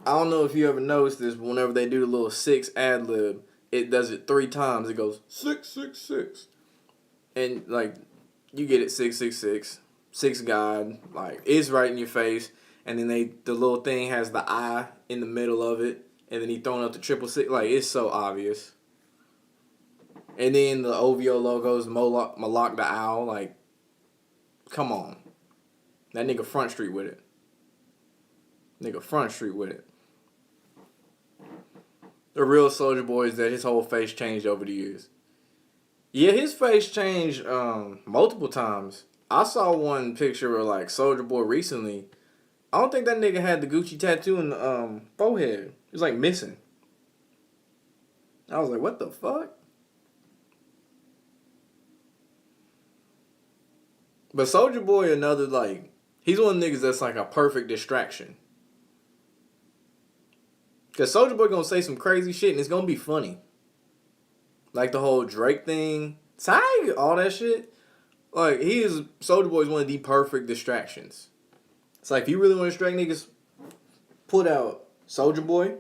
Speaker 1: I don't know if you ever noticed this, but whenever they do the little six ad lib, it does it three times. It goes 666. And like you get it 666. Six God, like it's right in your face. And then the little thing has the I in the middle of it. And then he throwing up the triple six. Like it's so obvious. And then the OVO logos, Malak the Owl. Like, come on. That nigga front street with it. Nigga front street with it. The real Soldier Boy is that his whole face changed over the years. Yeah, his face changed multiple times. I saw one picture of like Soldier Boy recently. I don't think that nigga had the Gucci tattoo in the forehead. It was like missing. I was like, what the fuck? But Soldier Boy, another like, he's one of the niggas that's like a perfect distraction. Cause Soldier Boy gonna say some crazy shit and it's gonna be funny. Like the whole Drake thing, Tiger, all that shit. Like Soldier Boy is one of the perfect distractions. It's like if you really want to distract niggas, put out Soldier Boy,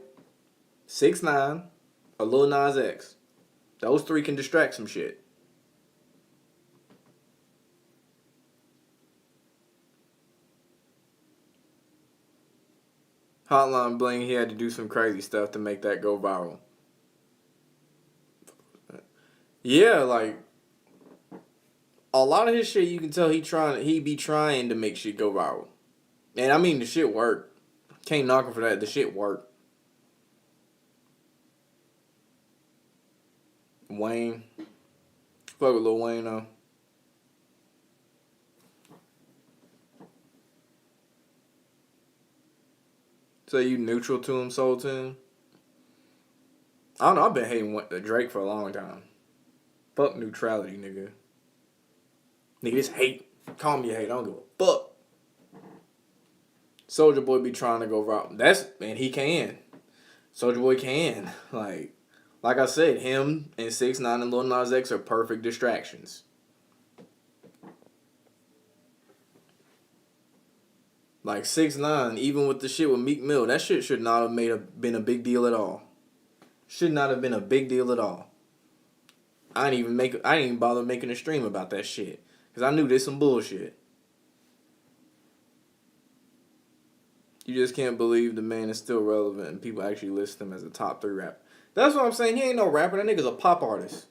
Speaker 1: 6ix9ine, or Lil Nas X. Those three can distract some shit. Hotline Bling, he had to do some crazy stuff to make that go viral. Yeah, like a lot of his shit, you can tell he be trying to make shit go viral. And I mean, the shit worked. Can't knock him for that. The shit worked. Wayne, fuck with Lil Wayne though. So you neutral to him, sold to him. I don't know. I've been hating Drake for a long time. Fuck neutrality, nigga. Nigga, just hate. Call me a hate. I don't give a fuck. Soldier Boy be trying to go viral. And he can. Soldier Boy can. Like I said, him and 6ix9ine and Lil Nas X are perfect distractions. Like 6ix9ine, even with the shit with Meek Mill, that shit should not have been a big deal at all. Should not have been a big deal at all. I didn't even bother making a stream about that shit. Cause I knew this some bullshit. You just can't believe the man is still relevant and people actually list him as a top 3 rapper. That's what I'm saying. He ain't no rapper. That nigga's a pop artist.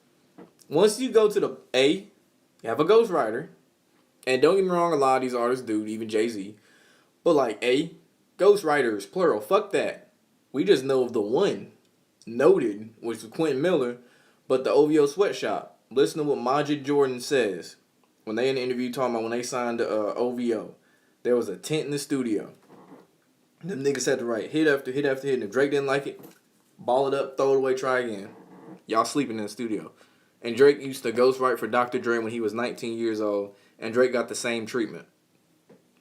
Speaker 1: Once you go to you have a ghostwriter. And don't get me wrong, a lot of these artists do, even Jay-Z. But like, ghostwriters, plural. Fuck that. We just know of the one noted, which was Quentin Miller, but the OVO Sweatshop. Listen to what Majid Jordan says. When they in the interview talking about when they signed to OVO, there was a tent in the studio. Them niggas had to write hit after hit after hit, and if Drake didn't like it, ball it up, throw it away, try again. Y'all sleeping in the studio. And Drake used to ghostwrite for Dr. Dre when he was 19 years old, and Drake got the same treatment.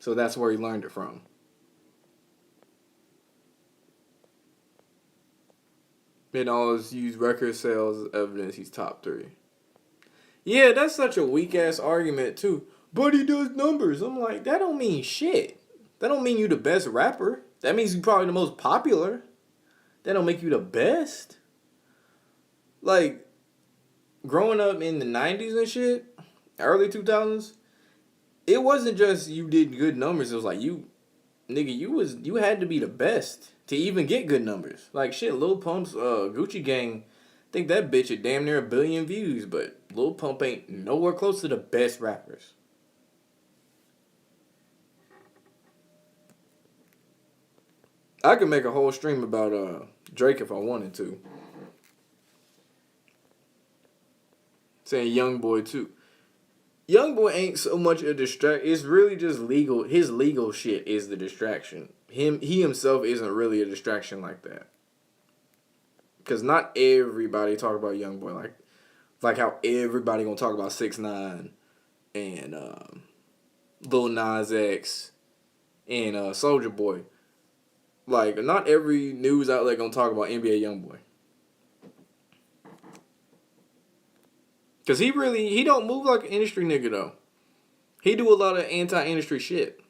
Speaker 1: So that's where he learned it from. And always use record sales as evidence he's top 3. Yeah, that's such a weak ass argument too. But he does numbers. I'm like, that don't mean shit. That don't mean you the best rapper. That means you probably the most popular. That don't make you the best. Like, growing up in the 90s and shit, early 2000s, it wasn't just you did good numbers. It was like you had to be the best to even get good numbers. Like shit, Lil Pump's Gucci Gang, I think that bitch had damn near 1 billion views, but Lil Pump ain't nowhere close to the best rappers. I could make a whole stream about Drake if I wanted to. Saying Young Boy too. Young Boy ain't so much a distraction. It's really just legal. His legal shit is the distraction. He himself isn't really a distraction like that. Because not everybody talk about Young Boy. Like, Like how everybody gonna talk about 6ix9ine and Lil Nas X and Soldier Boy. Like, not every news outlet gonna talk about NBA YoungBoy. Cause he don't move like an industry nigga though. He do a lot of anti-industry shit.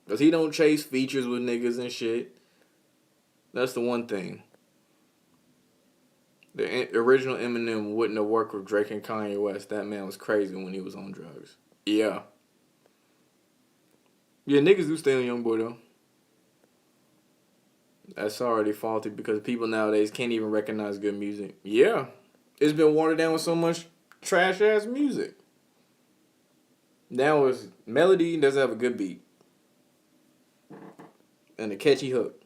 Speaker 1: Cause he don't chase features with niggas and shit. That's the one thing. The original Eminem wouldn't have worked with Drake and Kanye West. That man was crazy when he was on drugs. Yeah. Yeah, niggas do stay on YoungBoy though. That's already faulty because people nowadays can't even recognize good music. Yeah. It's been watered down with so much trash ass music. Now it's melody doesn't have a good beat. And a catchy hook.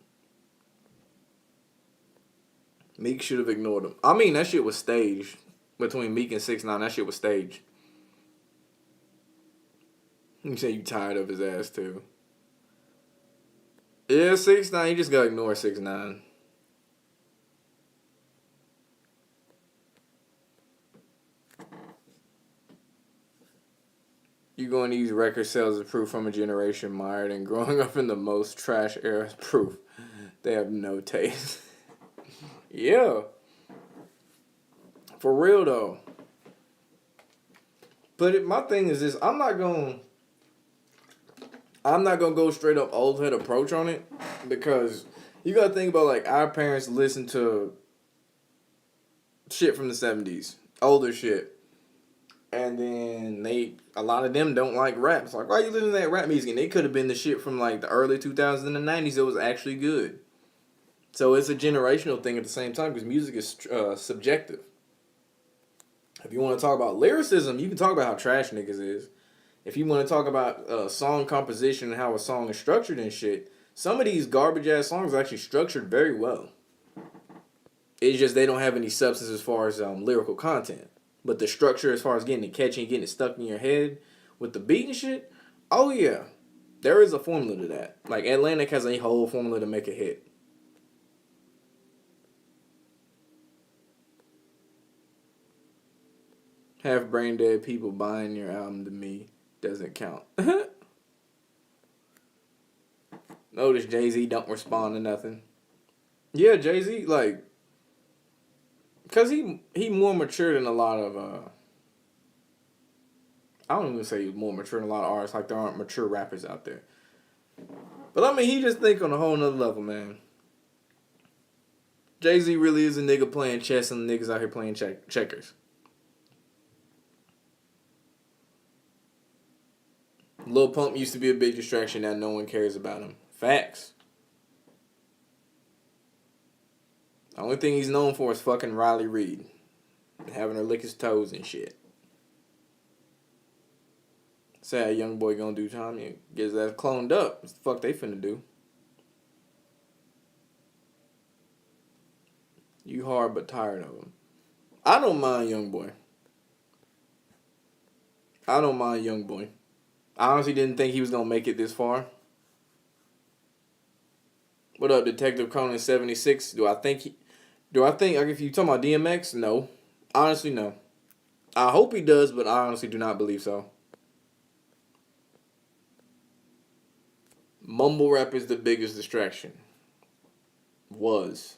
Speaker 1: Meek should have ignored him. I mean, that shit was staged. Between Meek and 6ix9ine, that shit was staged. You say you tired of his ass too. Yeah, 6ix9ine, you just gotta ignore 6ix9ine. You going to use record sales as proof from a generation mired and growing up in the most trash era as proof. They have no taste. Yeah. For real though. But my thing is this, I'm not gonna go straight up old head approach on it because you gotta think about like our parents listened to shit from the 70s, older shit. And then a lot of them don't like rap. It's like, why are you listening to that rap music? And they could have been the shit from like the early 2000s and the 90s that was actually good. So it's a generational thing at the same time because music is subjective. If you want to talk about lyricism, you can talk about how trash niggas is. If you want to talk about song composition and how a song is structured and shit, some of these garbage ass songs are actually structured very well. It's just they don't have any substance as far as lyrical content. But the structure as far as getting it catchy and getting it stuck in your head with the beat and shit, oh yeah. There is a formula to that. Like Atlantic has a whole formula to make a hit. Half brain dead people buying your album to me doesn't count. Notice Jay-Z don't respond to nothing. Yeah, Jay-Z, like, because he more mature than a lot of, I don't even say he's more mature than a lot of artists, like there aren't mature rappers out there. But I mean, he just think on a whole nother level, man. Jay-Z really is a nigga playing chess and the niggas out here playing checkers. Lil Pump used to be a big distraction, now no one cares about him. Facts. The only thing he's known for is fucking Riley Reid. And having her lick his toes and shit. Say a young boy gonna do time, he gets that cloned up. What the fuck they finna do? You hard but tired of him. I don't mind young boy. I don't mind young boy. I honestly didn't think he was gonna make it this far. What up, Detective Conan 76? Do I think like if you talking about DMX? No. Honestly, no. I hope he does, but I honestly do not believe so. Mumble rap is the biggest distraction. Was.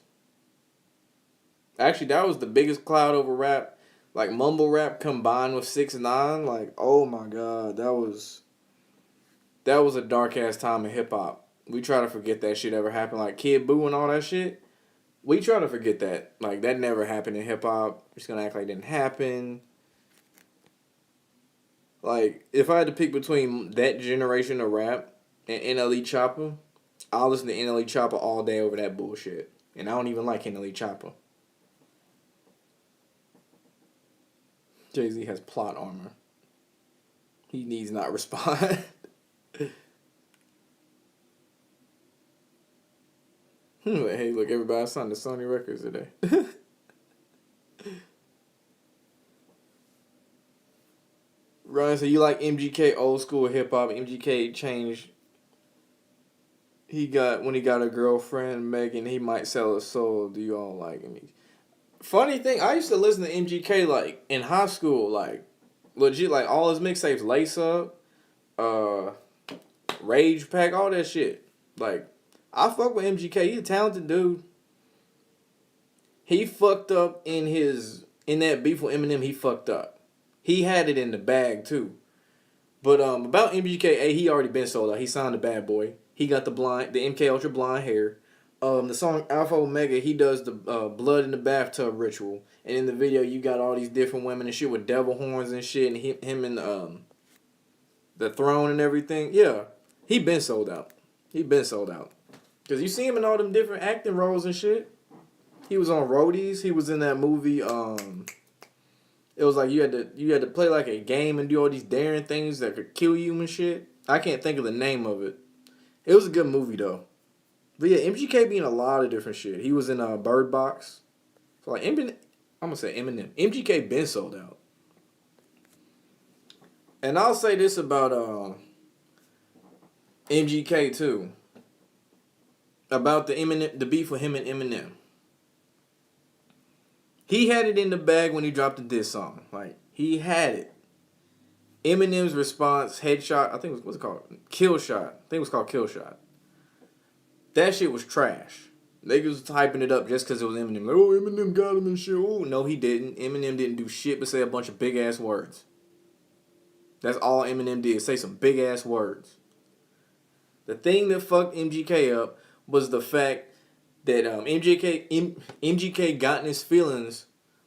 Speaker 1: Actually, that was the biggest cloud over rap. Like mumble rap combined with 6ix9ine. Like, oh my god, that was a dark ass time in hip hop. We try to forget that shit ever happened. Like Kid Boo and all that shit. We try to forget that. Like, that never happened in hip hop. We're just gonna act like it didn't happen. Like, if I had to pick between that generation of rap and NLE Choppa, I'll listen to NLE Choppa all day over that bullshit. And I don't even like NLE Choppa. Jay-Z has plot armor. He needs not respond. Hey, look, everybody signed to Sony Records today. Ryan said, you like MGK old school hip hop. MGK changed. When he got a girlfriend, Megan, he might sell his soul. Do you all like him? Funny thing, I used to listen to MGK like in high school, like legit, like all his mixtapes, Lace Up, uh, Rage Pack, all that shit. Like, I fuck with MGK. He a talented dude. He fucked up in that beef with Eminem. He fucked up. He had it in the bag too. But about MGK, he already been sold out. He signed a Bad Boy. He got the MK Ultra blonde hair. The song Alpha Omega, he does the blood in the bathtub ritual, and in the video you got all these different women and shit with devil horns and shit, and him and the throne and everything. Yeah, he been sold out. He been sold out. Cause you see him in all them different acting roles and shit. He was on Roadies. He was in that movie. It was like you had to play like a game and do all these daring things that could kill you and shit. I can't think of the name of it. It was a good movie though. But yeah, MGK be in a lot of different shit. He was in Bird Box. So like I'm gonna say Eminem. MGK been sold out. And I'll say this about MGK too. About the beef with him and Eminem. He had it in the bag when he dropped the diss song. Like, he had it. Eminem's response, Headshot, I think it was, what's it called? Kill Shot. I think it was called Kill Shot. That shit was trash. Niggas was hyping it up just because it was Eminem. Like, oh, Eminem got him and shit. Oh, no, he didn't. Eminem didn't do shit but say a bunch of big-ass words. That's all Eminem did, say some big-ass words. The thing that fucked MGK up was the fact that MGK got in his feelings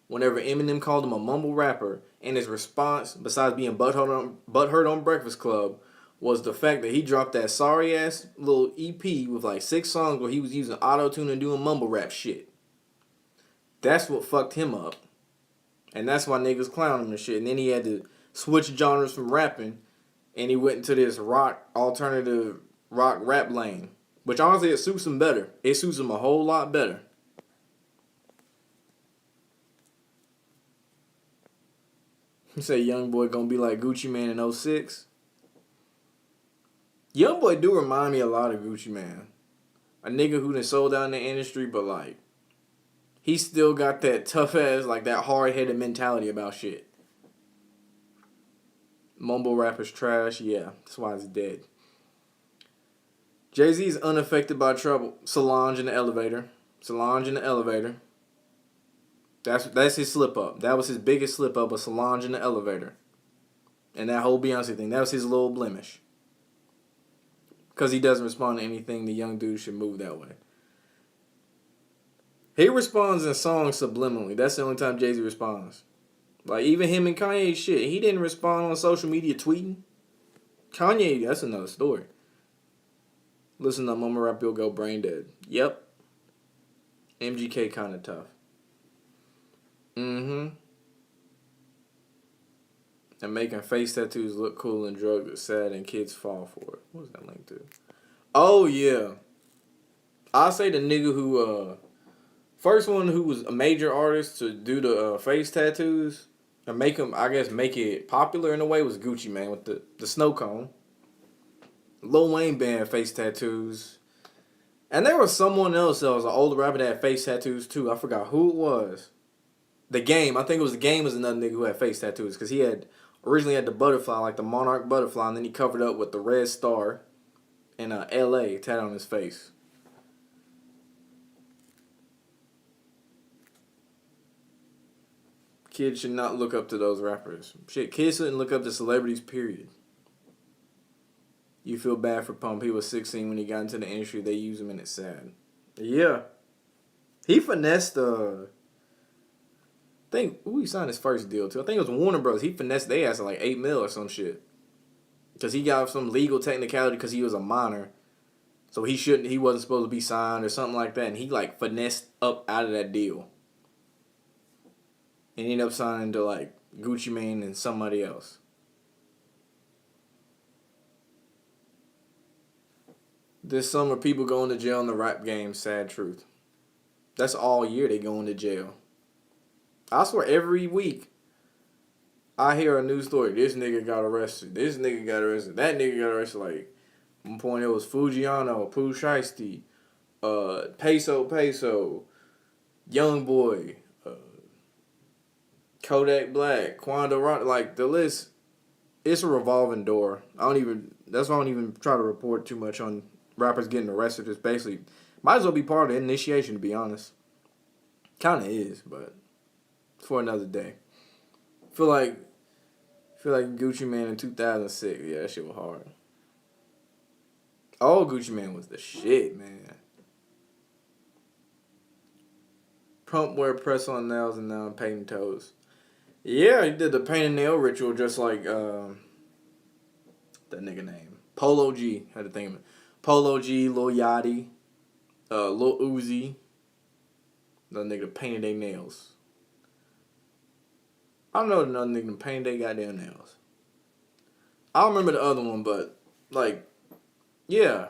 Speaker 1: whenever Eminem called him a mumble rapper, and his response, besides being butthurt on Breakfast Club, was the fact that he dropped that sorry ass little EP with like 6 songs where he was using auto-tune and doing mumble rap shit. That's what fucked him up. And that's why niggas clown him and shit. And then he had to switch genres from rapping, and he went into this alternative rock rap lane. Which honestly, it suits him better. It suits him a whole lot better. You say Youngboy gonna be like Gucci Mane in 06? Youngboy do remind me a lot of Gucci Mane. A nigga who done sold out in the industry, but like, he still got that tough ass, like that hard-headed mentality about shit. Mumble rapper's trash, yeah. That's why he's dead. Jay-Z's unaffected by trouble. Solange in the elevator. That's his slip up. That was his biggest slip up, was Solange in the elevator. And that whole Beyonce thing. That was his little blemish. Because he doesn't respond to anything, the young dude should move that way. He responds in songs subliminally. That's the only time Jay-Z responds. Like, even him and Kanye shit. He didn't respond on social media tweeting. Kanye, that's another story. Listen to Mama Rap, you'll go brain dead. Yep. MGK kind of tough. And making face tattoos look cool and drugs are sad and kids fall for it. What was that link to? Oh, yeah. I'll say the nigga who, first one who was a major artist to do the face tattoos and make it popular in a way was Gucci Mane with the snow cone. Lil Wayne band face tattoos. And there was someone else that was an older rapper that had face tattoos too. I forgot who it was. The Game. I think it was The Game was another nigga who had face tattoos. Because he originally had the butterfly, like the monarch butterfly. And then he covered up with the red star and L.A. tatted on his face. Kids should not look up to those rappers. Shit, kids shouldn't look up to celebrities, period. You feel bad for Pump. He was 16 when he got into the industry. They use him and it's sad. Yeah. He finessed I think who he signed his first deal to. I think it was Warner Bros. He finessed they asked like $8 million or some shit. Because he got some legal technicality because he was a minor. So he wasn't supposed to be signed or something like that. And he like finessed up out of that deal. And he ended up signing to like Gucci Mane and somebody else. This summer, people going to jail in the rap game. Sad truth. That's all year they going to jail. I swear every week, I hear a news story. This nigga got arrested. This nigga got arrested. That nigga got arrested. Like, one point it was Fujiano, Pooh Shiesty, Peso, Young Boy, Kodak Black, Quando Rock, like the list. It's a revolving door. That's why I don't even try to report too much on rappers getting arrested. It's basically might as well be part of the initiation, to be honest. Kind of is, but for another day. Feel like feel like Gucci Man in 2006. Yeah, that shit was hard. Oh, Gucci Man was the shit, man. Pump wear press on nails and now I'm painting toes. Yeah, he did the paint and nail ritual just like that nigga name. Polo G. Had to think of it. Polo G, Lil Yachty, Lil Uzi. That nigga painted their nails. I don't know another nigga painted their goddamn nails. I don't remember the other one, but like, yeah.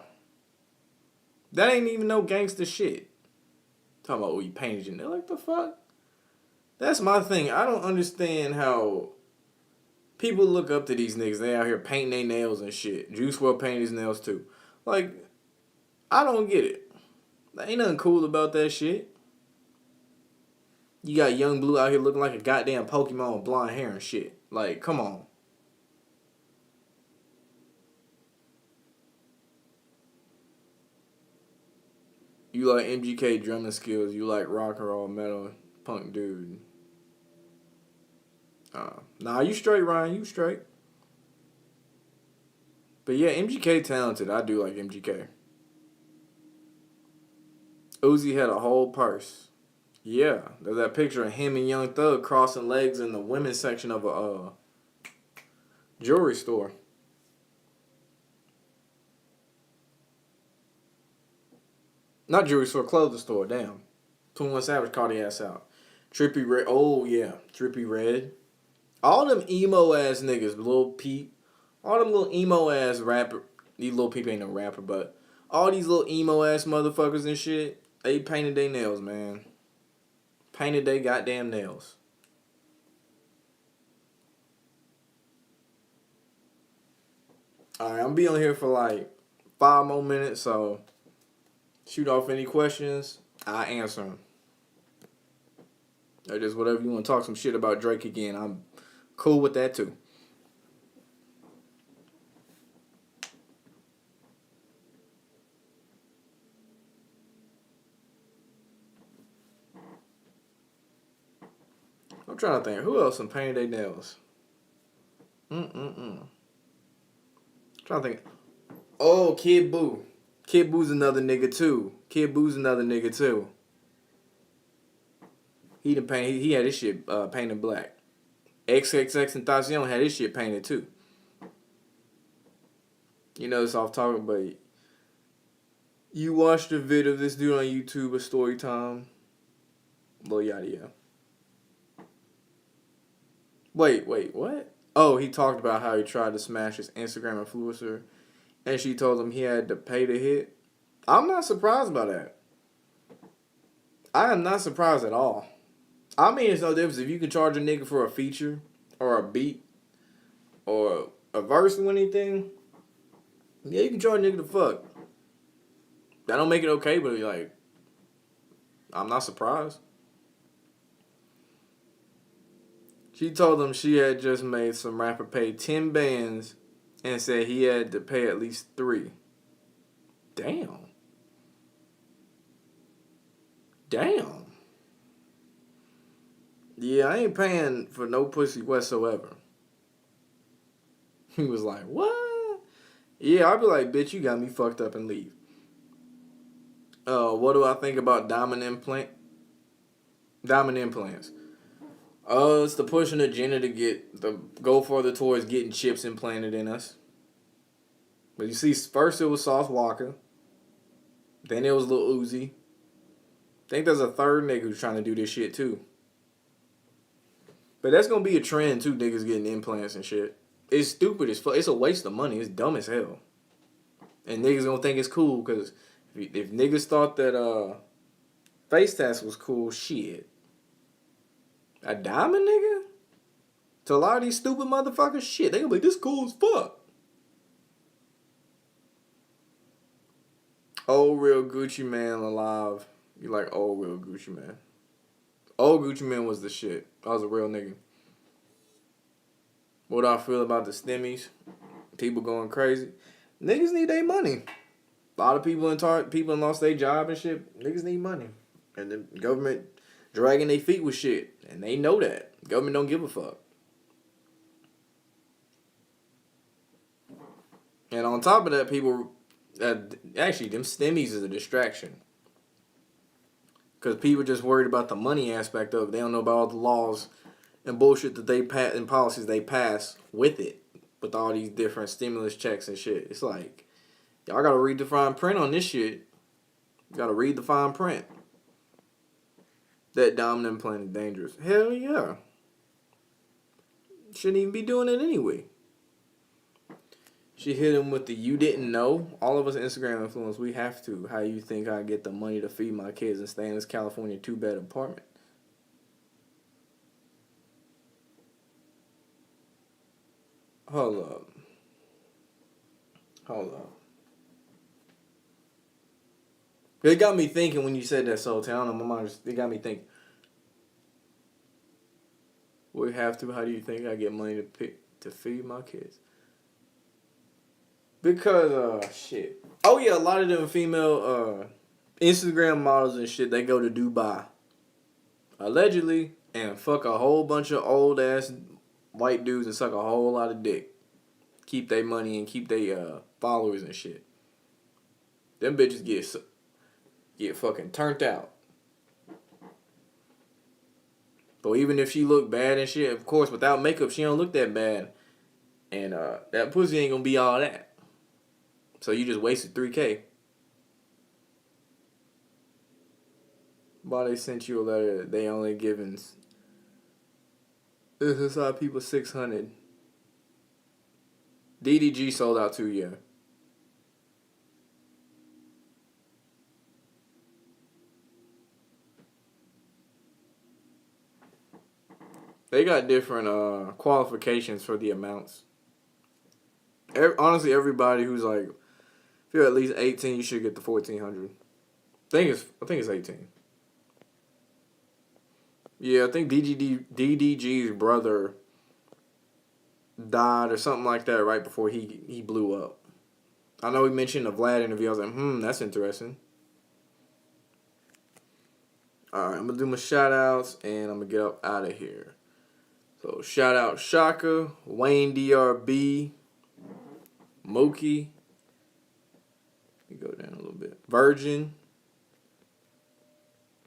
Speaker 1: That ain't even no gangster shit. Talking about, oh, you painted your nail. Like, the fuck? That's my thing. I don't understand how people look up to these niggas. They out here painting their nails and shit. Juice WRLD painted his nails too. Like, I don't get it. There ain't nothing cool about that shit. You got Young Blue out here looking like a goddamn Pokemon with blonde hair and shit. Like, come on. You like MGK drumming skills. You like rock and roll metal punk dude. Nah, you straight, Ryan. You straight. But yeah, MGK talented. I do like MGK. Uzi had a whole purse. Yeah, there's that picture of him and Young Thug crossing legs in the women's section of a jewelry store. Not jewelry store, clothing store. Damn. 21 Savage called the ass out. Trippy Red. Oh yeah, Trippy Red. All them emo ass niggas, Lil Peep. All them little emo ass rapper. These Lil Peep ain't no rapper, but all these little emo ass motherfuckers and shit. They painted their nails, man. Painted they goddamn nails. Alright, I'm gonna be on here for like 5 more minutes, so shoot off any questions. I answer them. Or just whatever you want to talk some shit about Drake again. I'm cool with that too. I'm trying to think. Who else painted their nails? Trying to think. Oh, Kid Boo. Kid Boo's another nigga too. Kid Boo's another nigga too. He done paint. He had his shit painted black. XXXTentacion had his shit painted too. You know, it's off topic, but you watched the video of this dude on YouTube, a story time. Lil Yachty, yeah. Wait, what? Oh, he talked about how he tried to smash his Instagram influencer, and she told him he had to pay to hit. I'm not surprised by that. I am not surprised at all. I mean, it's no difference if you can charge a nigga for a feature or a beat or a verse or anything. Yeah, you can charge a nigga to fuck. That don't make it okay, but like, I'm not surprised. She told him she had just made some rapper pay 10 bands and said he had to pay at least 3. Damn. Yeah, I ain't paying for no pussy whatsoever. He was like, what? Yeah, I'd be like, bitch, you got me fucked up and leave. What do I think about diamond implants? It's the pushing agenda to go further towards getting chips implanted in us. But you see, first it was Sauce Walker. Then it was Lil Uzi. I think there's a third nigga who's trying to do this shit too. But that's gonna be a trend too, niggas getting implants and shit. It's stupid as fuck. It's a waste of money. It's dumb as hell. And niggas gonna think it's cool because if niggas thought that face tats was cool, shit. A diamond, nigga? To a lot of these stupid motherfuckers, shit, they gonna be like, this cool as fuck. Old real Gucci Man alive. You like old real Gucci Man. Old Gucci Man was the shit. I was a real nigga. What I feel about the stimmies, people going crazy. Niggas need their money. A lot of people lost their job and shit. Niggas need money. And the government dragging their feet with shit. And they know that. Government don't give a fuck. And on top of that, actually, them stimmies is a distraction. Because people just worried about the money aspect of it. They don't know about all the laws and bullshit that they pass and policies they pass with it. With all these different stimulus checks and shit. It's like, y'all gotta read the fine print on this shit. You gotta read the fine print. That dominant plan is dangerous. Hell yeah. Shouldn't even be doing it anyway. She hit him with the "you didn't know." All of us Instagram influencers, we have to. How you think I get the money to feed my kids and stay in this California 2-bed apartment? Hold up. It got me thinking when you said that, Soul Town. My mind it got me thinking. We have to. How do you think I get money to feed my kids? Because shit. Oh yeah, a lot of them female Instagram models and shit, they go to Dubai allegedly and fuck a whole bunch of old ass white dudes and suck a whole lot of dick. Keep their money and keep their followers and shit. Them bitches get fucking turned out. But even if she look bad and shit, of course, without makeup, she don't look that bad. And that pussy ain't gonna be all that. So you just wasted $3K. Why they sent you a letter? They only giving this is how people 600. DDG sold out 2 years. They got different qualifications for the amounts. Honestly, everybody who's like, if you're at least 18, you should get the 1,400. I think it's 18. Yeah, I think DDG's brother died or something like that right before he blew up. I know he mentioned the Vlad interview. I was like, that's interesting. Alright, I'm going to do my shout outs and I'm going to get up out of here. So, shout out Shaka, Wayne DRB, Mookie. Let me go down a little bit. Virgin,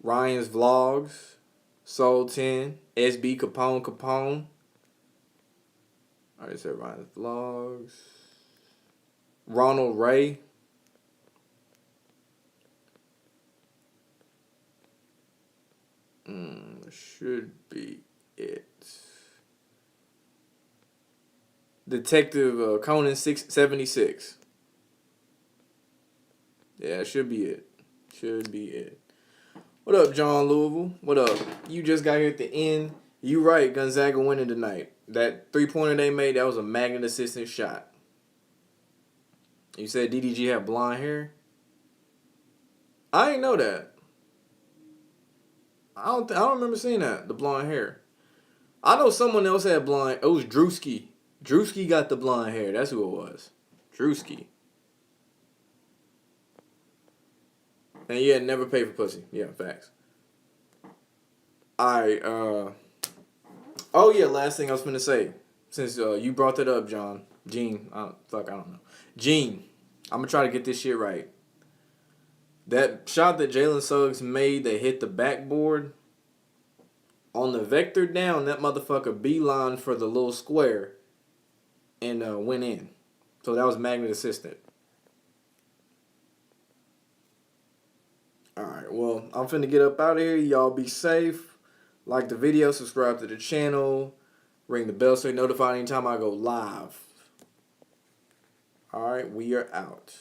Speaker 1: Ryan's Vlogs, Soul 10, SB Capone. I already said Ryan's Vlogs. Ronald Ray. Should be it. Detective Conan 676. Yeah, should be it. Should be it. What up, John Louisville? What up? You just got here at the end. You right, Gonzaga winning tonight. That 3-pointer they made, that was a magnet assistant shot. You said DDG had blonde hair? I ain't know that. I don't remember seeing that, the blonde hair. I know someone else had blonde. It was Drewski. Drewski got the blonde hair. That's who it was. Drewski. And yeah, never paid for pussy. Yeah, facts. Alright, oh yeah, last thing I was finna say. Since you brought that up, Gene. I don't know. Gene, I'm gonna try to get this shit right. That shot that Jalen Suggs made that hit the backboard, on the vector down, that motherfucker beeline for the little square and went in. So that was magnet assistant. Alright, well, I'm finna get up out of here. Y'all be safe. Like the video, subscribe to the channel, ring the bell so you're notified anytime I go live. Alright, we are out.